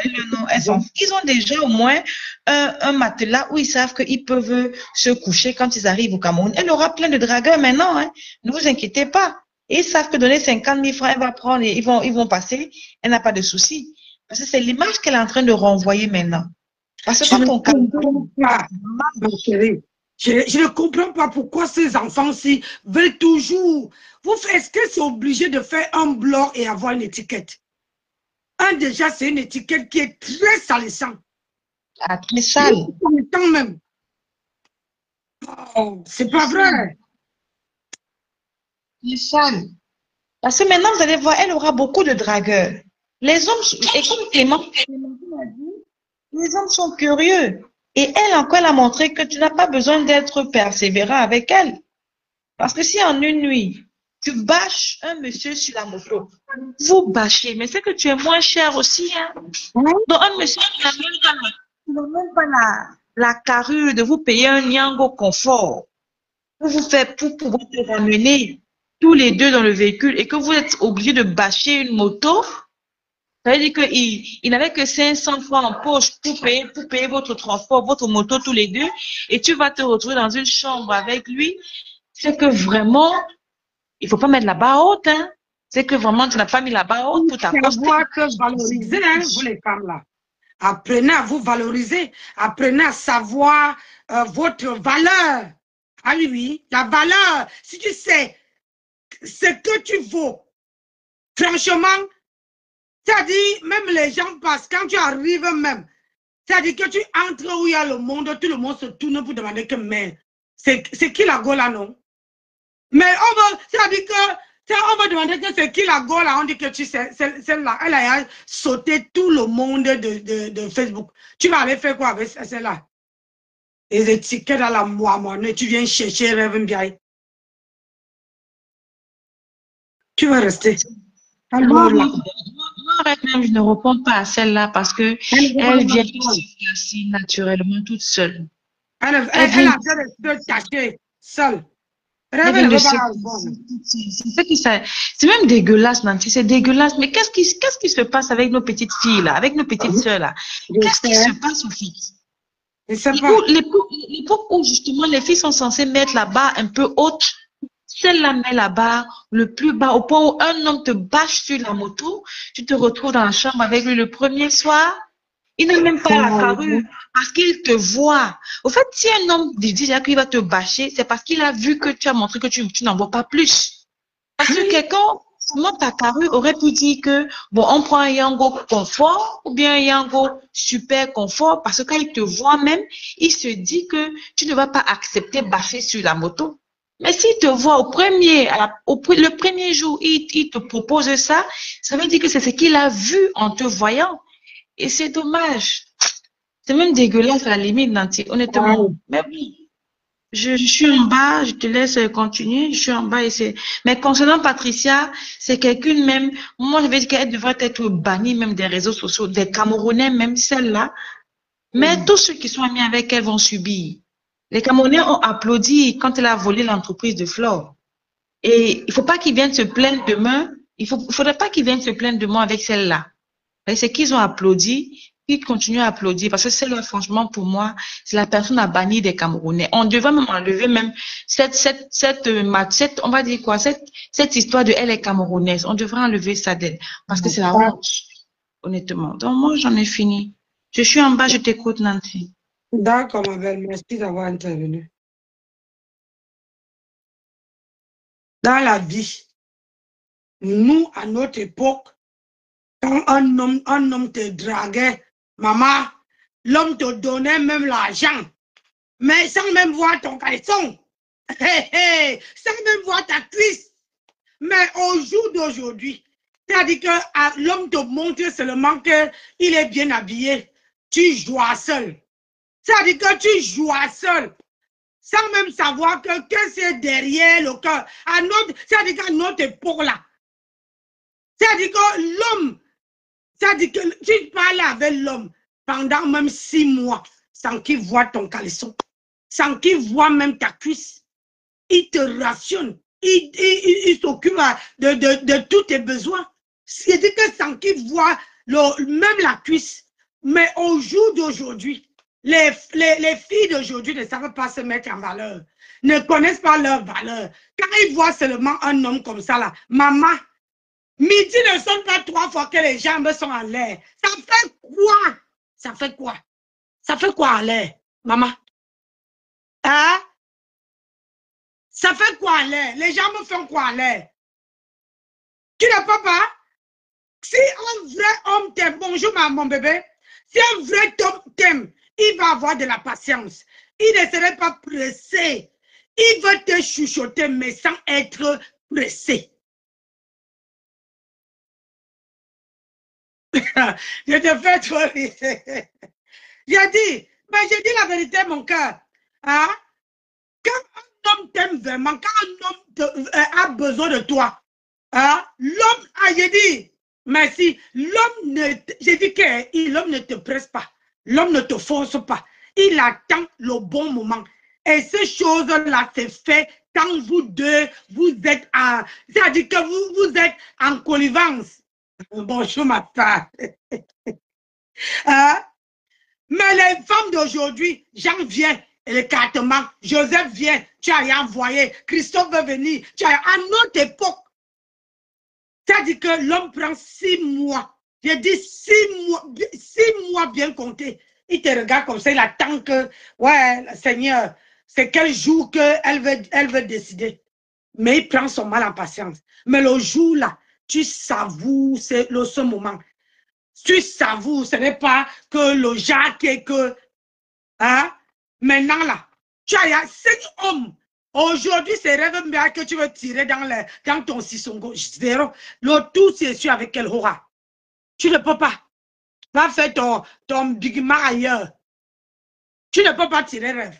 Ils ont déjà au moins un matelas où ils savent qu'ils peuvent se coucher quand ils arrivent au Cameroun. Elle aura plein de dragueurs maintenant, hein. Ne vous inquiétez pas. Ils savent que donner 50 000 francs, elle va prendre et ils vont passer. Elle n'a pas de souci. Parce que c'est l'image qu'elle est en train de renvoyer maintenant. Parce que quand on comprend pas, ma chérie. Je ne comprends pas pourquoi ces enfants-ci veulent toujours. Est-ce que c'est obligé de faire un blog et avoir une étiquette? Déjà, c'est une étiquette qui est très salissante. Ah, très sale. Même. Oh, c'est pas vrai. les femmes. Parce que maintenant, vous allez voir, elle aura beaucoup de dragueurs. Les hommes, et comme Clémentine a dit, les hommes sont curieux. Et elle encore, elle a montré que tu n'as pas besoin d'être persévérant avec elle. Parce que si en une nuit, tu bâches un monsieur sur la moto, vous bâchez, mais c'est que tu es moins cher aussi, hein. Donc un monsieur qui n'a même pas la carrure de vous payer un Niango confort pour vous faire, pour pouvoir te ramener tous les deux dans le véhicule et que vous êtes obligé de bâcher une moto. Ça veut dire qu'il n'avait que 500 francs en poche pour payer votre transport, votre moto tous les deux, et tu vas te retrouver dans une chambre avec lui. C'est que vraiment, il faut pas mettre la barre haute, hein. C'est que vraiment, tu n'as pas mis la barre haute pour t'accoster. Valoriser, hein, vous les femmes là. Apprenez à vous valoriser. Apprenez à savoir votre valeur. Ah oui, oui, la valeur. Si tu sais ce que tu vaux, franchement, c'est-à-dire, même les gens passent, quand tu arrives même, c'est-à-dire que tu entres où il y a le monde, tout le monde se tourne pour demander que, mais, c'est qui la go là, non? Mais on va, c'est-à-dire que, on va demander que c'est qui la go là, on dit que tu sais, celle-là, elle a sauté tout le monde de Facebook. Tu vas aller faire quoi avec celle-là? Les étiquettes à la moine, tu viens chercher Reverend Biaï. Tu vas rester. Moi, même, je ne réponds pas à celle-là parce que elle vient se placer naturellement toute seule. Elle a besoin de se cacher seule. C'est même dégueulasse, Nancy, c'est dégueulasse. Mais qu'est-ce qui se passe avec nos petites filles là, avec nos petites sœurs là? Qu'est-ce qui se passe aux filles? L'époque où justement les filles sont censées mettre la barre un peu haute, celle-là met la barre le plus bas, au point où un homme te bâche sur la moto, tu te retrouves dans la chambre avec lui le premier soir, il n'a même pas la carrure parce qu'il te voit. Au fait, si un homme dit déjà qu'il va te bâcher, c'est parce qu'il a vu que tu as montré que tu n'en vois pas plus. Parce que quelqu'un, seulement ta carrure aurait pu dire que, bon, on prend un Yango confort ou bien un Yango super confort parce que quand il te voit même, il se dit que tu ne vas pas accepter bâcher sur la moto. Mais s'il te voit le premier jour, il te propose ça, ça veut dire que c'est ce qu'il a vu en te voyant. Et c'est dommage. C'est même dégueulasse à la limite, Nancy, honnêtement. Mais oui, je suis en bas, je te laisse continuer, je suis en bas. Mais concernant Patricia, c'est quelqu'un même, moi je vais dire qu'elle devrait être bannie même des réseaux sociaux, des Camerounais, même celle-là. Mais tous ceux qui sont amis avec elle vont subir. Les Camerounais ont applaudi quand elle a volé l'entreprise de Flore. Et il faut pas qu'ils viennent se plaindre demain. Faudrait pas qu'ils viennent se plaindre de moi avec celle-là. C'est qu'ils ont applaudi, qu'ils continuent à applaudir. Parce que celle-là, franchement, pour moi, c'est la personne à bannir des Camerounais. On devrait même enlever même on va dire quoi, cette histoire de elle est camerounaise. On devrait enlever ça d'elle. Parce que c'est la honte, honnêtement. Donc, moi, j'en ai fini. Je suis en bas, je t'écoute, Nancy. D'accord, ma belle, merci d'avoir intervenu. Dans la vie, nous, à notre époque, quand un homme te draguait, maman, l'homme te donnait même l'argent, mais sans même voir ton caleçon, sans même voir ta cuisse. Mais au jour d'aujourd'hui, c'est-à-dire que l'homme te montre seulement qu'il est bien habillé, tu joues seul. C'est-à-dire que tu joues seul, sans même savoir que c'est derrière le cœur. C'est-à-dire qu'à notre époque là, c'est-à-dire que l'homme, c'est-à-dire que tu parles avec l'homme pendant même 6 mois, sans qu'il voit ton caleçon, sans qu'il voit même ta cuisse, il te rationne, il s'occupe de tous tes besoins. C'est-à-dire que sans qu'il voit même la cuisse. Mais au jour d'aujourd'hui, les filles d'aujourd'hui ne savent pas se mettre en valeur, ne connaissent pas leur valeur. Quand ils voient seulement un homme comme ça là, maman, midi ne sonne pas 3 fois que les jambes sont en l'air. Ça fait quoi? Ça fait quoi? Ça fait quoi en l'air, maman? Hein? Ça fait quoi en l'air? Les jambes font quoi en l'air? Tu ne peux pas? Si un vrai homme t'aime, bonjour mon bébé, si un vrai homme t'aime, il va avoir de la patience. Il ne serait pas pressé. Il va te chuchoter, mais sans être pressé. Je te fais trop rire. J'ai dit, mais j'ai dit la vérité, mon cœur. Hein? Quand un homme t'aime vraiment, quand un homme a besoin de toi, hein? L'homme, j'ai dit, merci, l'homme ne te presse pas, l'homme ne te force pas, il attend le bon moment. Et ces choses-là, c'est fait quand vous deux, vous êtes à, c'est-à-dire que vous êtes en connivence. Bonjour ma femme. Hein? Mais les femmes d'aujourd'hui, Jean vient, l'écartement, Joseph vient, tu as rien envoyé, Christophe veut venir, tu as à notre époque. C'est-à-dire que l'homme prend 6 mois. J'ai dit 6 mois bien comptés. Il te regarde comme ça, il attend que, ouais, Seigneur, c'est quel jour qu'elle veut décider. Mais il prend son mal en patience. Mais le jour là, tu savoures ce moment. Tu savoures, ce n'est pas que le Jacques et que, hein, maintenant là, tu as 5 hommes. Aujourd'hui, c'est rêve bien que tu veux tirer dans ton sissongo. Zéro. Le tout, c'est sûr avec quel aura. Tu ne peux pas. Va faire ton big man ailleurs. Tu ne peux pas tirer rêve.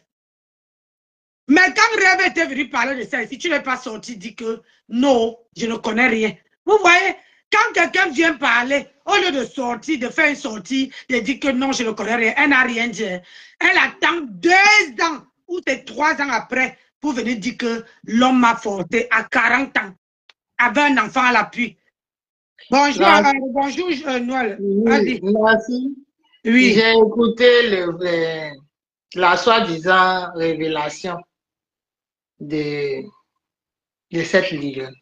Mais quand rêve était venu parler de ça, si tu n'es pas sorti, dis que non, je ne connais rien. Vous voyez, quand quelqu'un vient parler, au lieu de sortir, de faire une sortie, de dire que non, je ne connais rien, elle n'a rien dit. Elle attend 2 ans ou c'est 3 ans après pour venir dire que l'homme m'a forcé à 40 ans, avec un enfant à l'appui. Bonjour, bonjour Noël. Oui, merci. Oui. J'ai écouté la soi-disant révélation de cette lionne.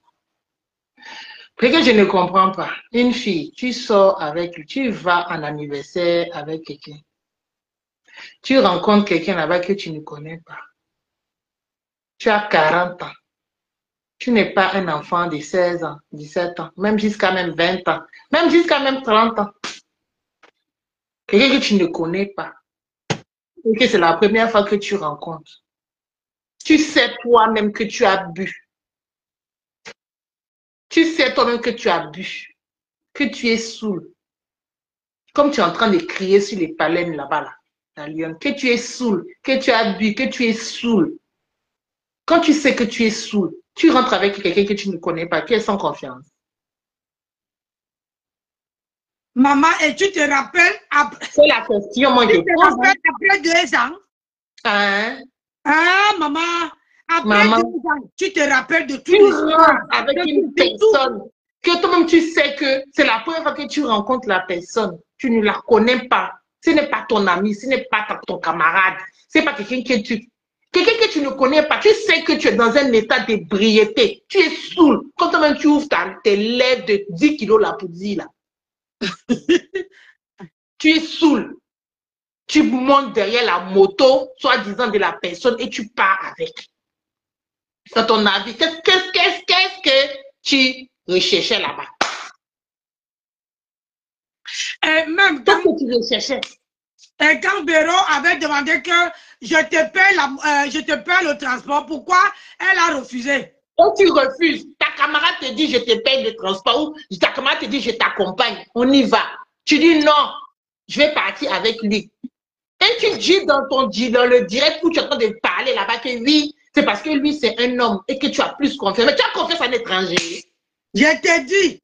Ce que je ne comprends pas, une fille, tu sors avec, tu vas en anniversaire avec quelqu'un. Tu rencontres quelqu'un là-bas que tu ne connais pas. Tu as 40 ans. Tu n'es pas un enfant de 16 ans, 17 ans, même jusqu'à même 20 ans, même jusqu'à même 30 ans. Quelqu'un que tu ne connais pas. Et que c'est la première fois que tu rencontres. Tu sais toi-même que tu as bu. Tu sais toi-même que tu as bu. Que tu es saoul. Comme tu es en train de crier sur les palènes là-bas, là, la lionne. Que tu es saoul. Que tu as bu. Que tu es saoul. Quand tu sais que tu es saoul, tu rentres avec quelqu'un que tu ne connais pas, qui est sans confiance. Maman, et tu te rappelles après... C'est la question, moi, je pose. Tu te rappelles après 2 ans? Hein? Ah, maman, après 2 ans, tu te rappelles de tout l'histoire avec une personne que toi-même tu sais que c'est la première fois que tu rencontres la personne. Tu ne la connais pas. Ce n'est pas ton ami, ce n'est pas ton camarade. Ce n'est pas quelqu'un que tu ne connais pas. Tu sais que tu es dans un état d'ébriété. Tu es saoul. Quand toi-même tu ouvres tes lèvres de 10 kilos là pour dire là. Tu es saoul. Tu montes derrière la moto, soi-disant de la personne, et tu pars avec. Dans ton avis, qu'est-ce que tu recherchais là-bas? Même qu'est-ce que tu recherchais? Et quand Béraud avait demandé que je te paie le transport, pourquoi elle a refusé? Quand tu refuses, ta camarade te dit je te paye le transport ou ta camarade te dit je t'accompagne, on y va. Tu dis non, je vais partir avec lui. Et tu dis dans le direct où tu es en train de parler là-bas que oui, c'est parce que lui c'est un homme et que tu as plus confiance. Mais tu as confiance à un étranger. Je t'ai dit.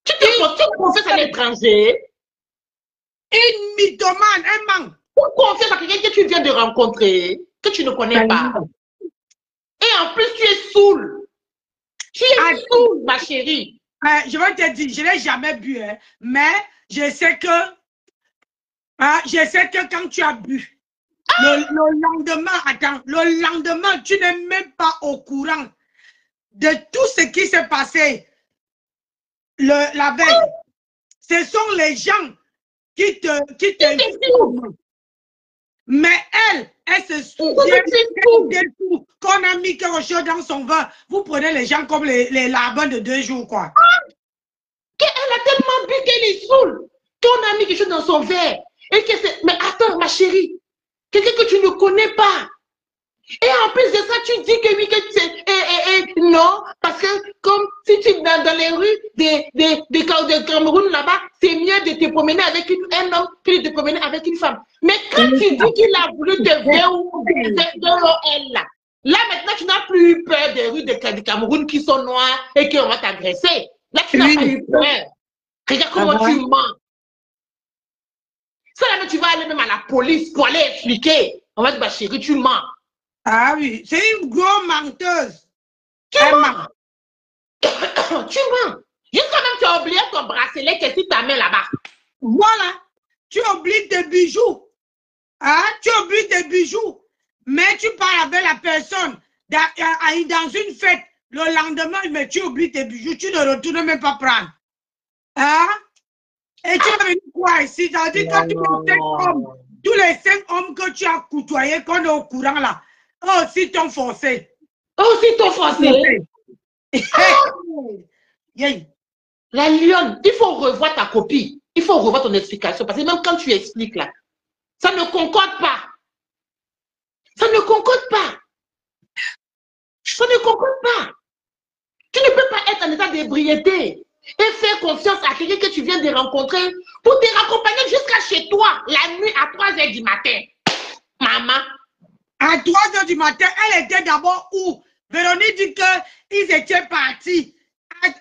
Tu as confiance à un étranger. Une mythomane, un manque. Tu as confiance à quelqu'un que tu viens de rencontrer, que tu ne connais pas. Et en plus, tu es saoul. Tu es saoul, ma chérie. Je vais te dire, je ne l'ai jamais bu, hein, mais je sais que quand tu as bu, le lendemain, tu n'es même pas au courant de tout ce qui s'est passé la veille. Ce sont les gens qui te mais elle se souvient qu'on a mis quelque chose dans son vin. Vous prenez les gens comme les larbins de 2 jours, quoi. Elle a tellement bu qu'elle est saoule. Qu'on a mis quelque chose dans son verre. Et que mais attends, ma chérie, quelqu'un que tu ne connais pas. Et en plus de ça, tu dis que oui, que c'est... non, parce que comme si tu es dans les rues de Cameroun là-bas, c'est mieux de te promener avec un homme que de te promener avec une femme. Mais quand tu dis qu'il a voulu te voir ou elle là, là maintenant tu n'as plus eu peur des rues de Cameroun qui sont noires et qu'on va t'agresser. Là tu n'as pas eu peur. Regarde comment tu mens. Ça là, tu vas aller même à la police pour aller expliquer. On va te dire, bah chérie, tu mens. Ah oui, c'est une grosse menteuse. Tu mens. Tu mens. Jusqu'à même tu as oublié ton bracelet que si ta main là-bas. Voilà. Tu oublies tes bijoux. Hein? Tu oublies tes bijoux. Mais tu parles avec la personne dans une fête. Le lendemain, mais tu oublies tes bijoux. Tu ne retournes même pas prendre. Hein? Et tu as venu quoi ici? Ça veut dire que tous les 5 hommes que tu as côtoyés, qu'on est au courant là, eux aussi t'ont forcé. Eux aussi t'ont forcé. La lionne, il faut revoir ta copie. Il faut revoir ton explication. Parce que même quand tu expliques là, ça ne concorde pas. Ça ne concorde pas. Ça ne concorde pas. Tu ne peux pas être en état d'ébriété et faire confiance à quelqu'un que tu viens de rencontrer pour te raccompagner jusqu'à chez toi la nuit à 3 h du matin. Maman. À 3 h du matin, elle était d'abord où? Véronique dit qu'ils étaient partis. Elle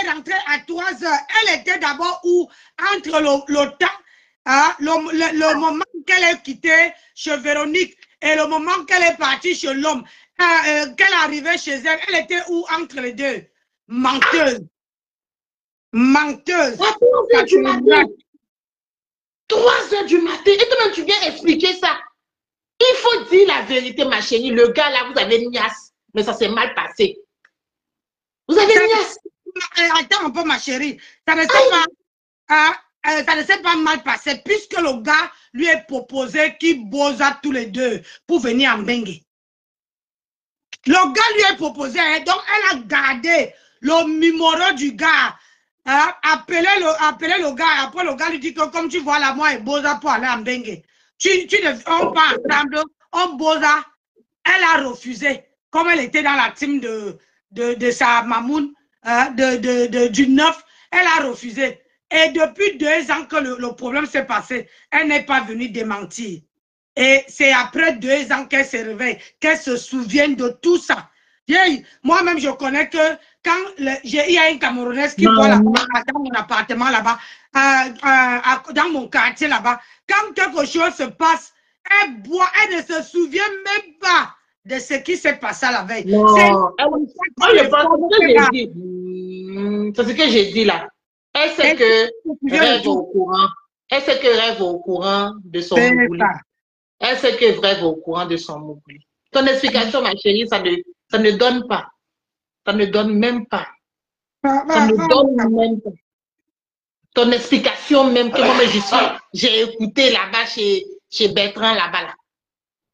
est rentrée à 3 h. Elle était d'abord où? Entre le temps, hein, le moment qu'elle est quittée chez Véronique et le moment qu'elle est partie chez l'homme, qu'elle arrivait chez elle, elle était où entre les deux? Menteuse. Menteuse. À 3 h du matin. 3 h du matin. Et toi-même, tu viens expliquer ça. Il faut dire la vérité, ma chérie. Le gars là, vous avez niasse. Mais ça s'est mal passé. Vous avez niasse. Attends un peu, ma chérie. Ça ne s'est pas mal passé puisque le gars lui a proposé qu'il bosa tous les deux pour venir en Bengue. Le gars lui a proposé, hein, donc elle a gardé le numéro du gars. Hein, appelé le gars. Après, le gars lui dit que comme tu vois là, moi et bosa pour aller en Bengue. On part ensemble, on bosa. Elle a refusé. Comme elle était dans la team de sa mamoun, du 9, elle a refusé. Et depuis 2 ans que le problème s'est passé, elle n'est pas venue démentir. Et c'est après 2 ans qu'elle se réveille, qu'elle se souvient de tout ça. Moi-même, je connais que quand il y a une Camerounaise qui boit là-bas, dans mon appartement là-bas, dans mon quartier là-bas, quand quelque chose se passe, elle boit, elle ne se souvient même pas de ce qui s'est passé la veille. C'est ce que j'ai dit là. Elle sait que Rêve au courant. Elle sait que Rêve au courant de son moubouli. Elle sait que Rêve au courant de son moubouli. Ton explication, ma chérie, ça ne donne pas. Ça ne donne même pas. Ça ne donne même pas. Ton explication même que moi, j'ai écouté là-bas chez Bertrand là-bas là.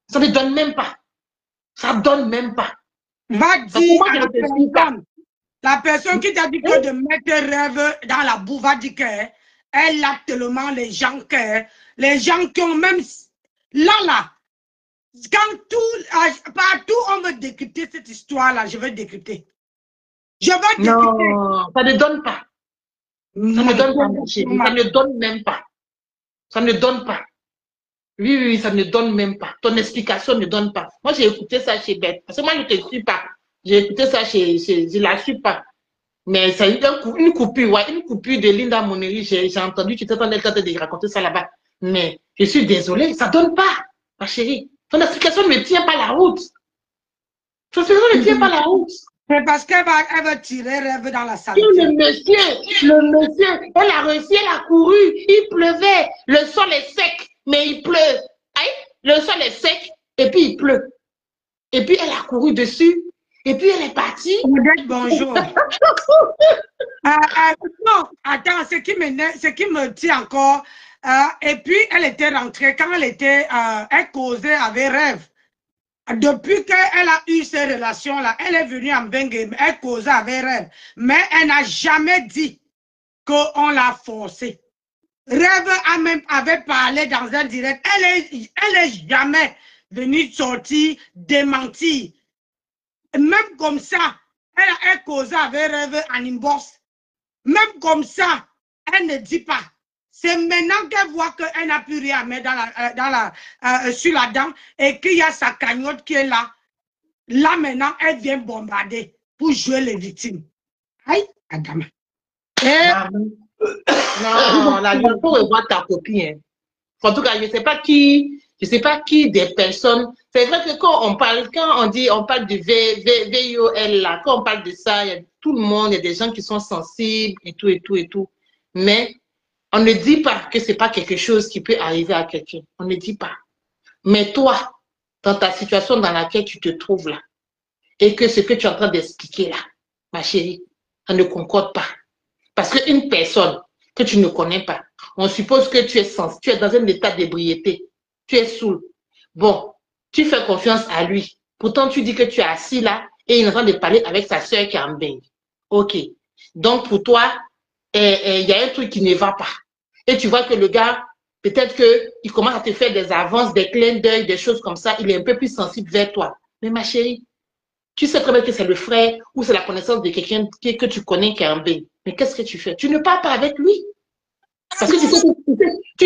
Ça ne donne même pas. Ça donne même pas. Va dire à la personne qui t'a dit que de mettre Rêve dans la boue, va dire qu'elle a tellement les gens qui ont même là, quand partout on veut décrypter cette histoire-là, je vais décrypter. Non, ça ne donne pas. Ça ne donne pas, mon chéri. Ça ne donne même pas. Ça ne donne pas. Oui, ça ne donne même pas. Ton explication ne donne pas. Moi, j'ai écouté ça chez Beth. Parce que moi, je ne te suis pas. J'ai écouté ça je ne la suis pas. Mais c'est une coupure, ouais, une coupure de Linda Moneri. J'ai entendu, tu t'entendais de raconter ça là-bas. Mais je suis désolée, ça ne donne pas, ma chérie. Ton explication ne tient pas la route. Ton explication ne tient pas la route. C'est parce qu'elle va tirer Rêve dans la salle. Le monsieur, elle a réussi, elle a couru. Il pleuvait, le sol est sec, mais il pleut. Aïe, le sol est sec, et puis il pleut. Et puis elle a couru dessus, et puis elle est partie. Bonjour. Non, attends, ce qui me dit encore, et puis elle était rentrée, quand elle causait avec Rêve. Depuis qu'elle a eu ces relations-là, elle est venue en Bengue, elle causait avec Rêve. Mais elle n'a jamais dit qu'on l'a forcée. Rêve avait parlé dans un direct. Elle est jamais venir sortir, démentir. Et même comme ça, elle causé avec Rêve en inbox. Même comme ça, elle ne dit pas. C'est maintenant qu'elle voit qu'elle n'a plus rien à mettre sur la dent et qu'il y a sa cagnotte qui est là. Là, maintenant, elle vient bombarder pour jouer les victimes. Aïe, Adama. Non, la il faut revoir ta copie. Hein. En tout cas, je ne sais pas qui des personnes. C'est vrai que quand on parle du VIOL là, quand on parle de ça, il y a tout le monde, il y a des gens qui sont sensibles et tout, et tout, et tout. Mais on ne dit pas que ce n'est pas quelque chose qui peut arriver à quelqu'un. On ne dit pas. Mais toi, dans ta situation dans laquelle tu te trouves là, et que ce que tu es en train d'expliquer là, ma chérie, ça ne concorde pas. Parce qu'une personne que tu ne connais pas, on suppose que tu es dans un état d'ébriété, tu es saoul. Bon, tu fais confiance à lui. Pourtant, tu dis que tu es assis là et il est en train de parler avec sa soeur qui est en bain. Ok. Donc, pour toi, il y a un truc qui ne va pas. Et tu vois que le gars, peut-être qu'il commence à te faire des avances, des clins d'œil, des choses comme ça. Il est un peu plus sensible vers toi. Mais ma chérie, tu sais très bien que c'est le frère ou c'est la connaissance de quelqu'un que tu connais qui est en bain. Mais qu'est-ce que tu fais? Tu ne parles pas avec lui. Parce que tu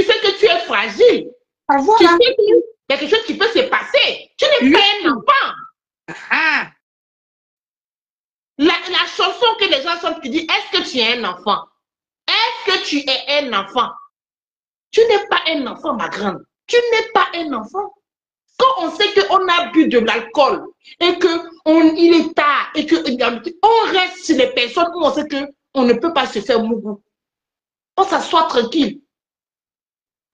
sais que tu es fragile. Ah, voilà. Tu sais qu'il y a quelque chose qui peut se passer. Tu n'es pas un enfant. Ah. La chanson que les gens chantent qui dit, est-ce que tu es un enfant? Est-ce que tu es un enfant? Tu n'es pas un enfant, ma grande. Tu n'es pas un enfant. Quand on sait qu'on a bu de l'alcool et qu'il est tard et qu'on reste chez les personnes où on sait qu'on ne peut pas se faire mougou. On s'assoit tranquille.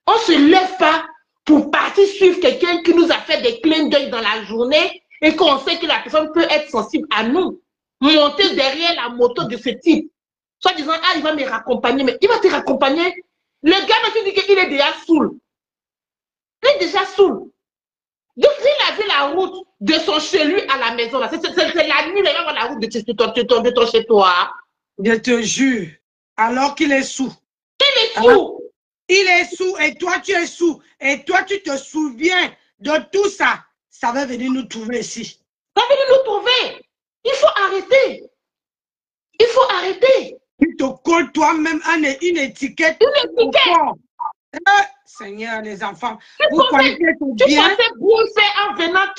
On ne se lève pas pour partir suivre quelqu'un qui nous a fait des clins d'œil dans la journée et qu'on sait que la personne peut être sensible à nous. Monter derrière la moto de ce type. Soit disant, ah, il va me raccompagner, mais il va te raccompagner. Le gars me dit qu'il est déjà saoul. Il est déjà saoul. Donc, il a vu la route de son chez lui à la maison. C'est la nuit, il va voir la route de ton chez toi. Je te jure. Alors qu'il est sous. Il est sous. Il est sous et toi, tu es sous. Et toi, tu te souviens de tout ça. Ça va venir nous trouver ici. Ça va venir nous trouver. Il faut arrêter. Il faut arrêter. Tu te colles toi-même une étiquette. Une étiquette. Seigneur, les enfants. Tu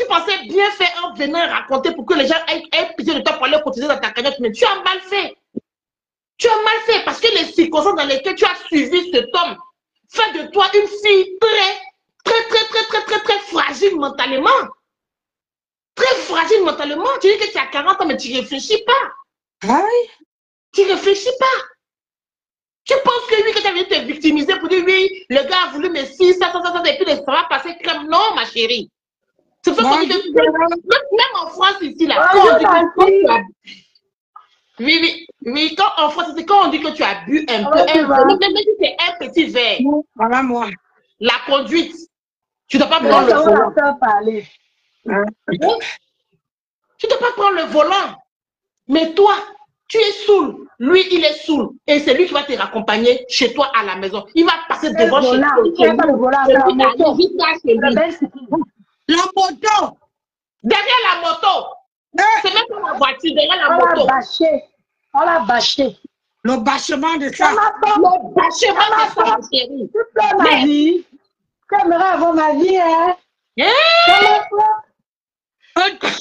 pensais bien faire en venant raconter pour que les gens aient pitié de toi pour aller cotiser dans ta cagnotte. Mais tu as mal fait. Tu as mal fait parce que les circonstances dans lesquelles tu as suivi cet homme fait de toi une fille très fragile mentalement. Très fragile mentalement. Tu dis que tu as 40 ans, mais tu ne réfléchis pas. Aïe. Tu ne réfléchis pas. Tu penses que lui, que tu as envie de te victimiser pour dire oui, le gars a voulu me si, ça, et puis ça va passer crème. Non, ma chérie. C'est pour ça que même en France, ici, là, quand on dit oui, quand en France, c'est quand on dit que tu as bu un peu, même si c'est un petit verre. Voilà moi. La conduite. Tu ne dois pas prendre le volant. Tu ne dois pas prendre le volant. Mais toi, tu es saoul. Lui, il est saoul. Et c'est lui qui va te raccompagner chez toi à la maison. Il va passer devant chez toi. La moto. Derrière la moto. C'est même pas la voiture, derrière la moto. On l'a bâché. Le bâchement de ça. Le bâchement de ça, chérie. Tu pleures ma vie. Tu aimerais avoir ma vie, hein? Tu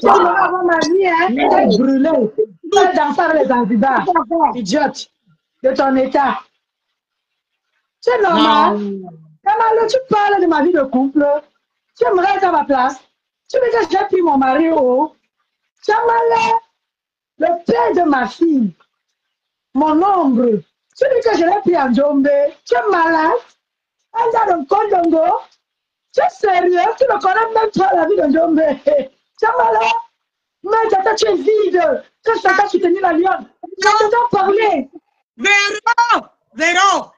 aimerais avoir ma vie, hein? Tu es brûlé. Tu es dans les candidats. Idiote. De ton état. C'est normal. Tu parles de ma vie de couple. Tu aimerais être à ma place. Tu veux que j'ai pris mon mari au Chamala, le père de ma fille, mon ombre, tu dis que je l'ai pris en Djombe, tu es malade, dans le Kondongo, tu es sérieux, tu ne connais même pas la vie de Djombe, tu es malade, mais tu es vide, tu sais soutenir la lionne, je t'entends parler. Véro,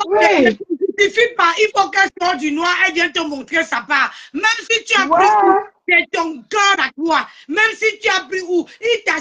oui. Il suffit pas, il faut qu'elle sorte du noir, elle vienne te montrer sa part. Même si tu as pris c'est ton cœur à toi, même si tu as pris où, il t'a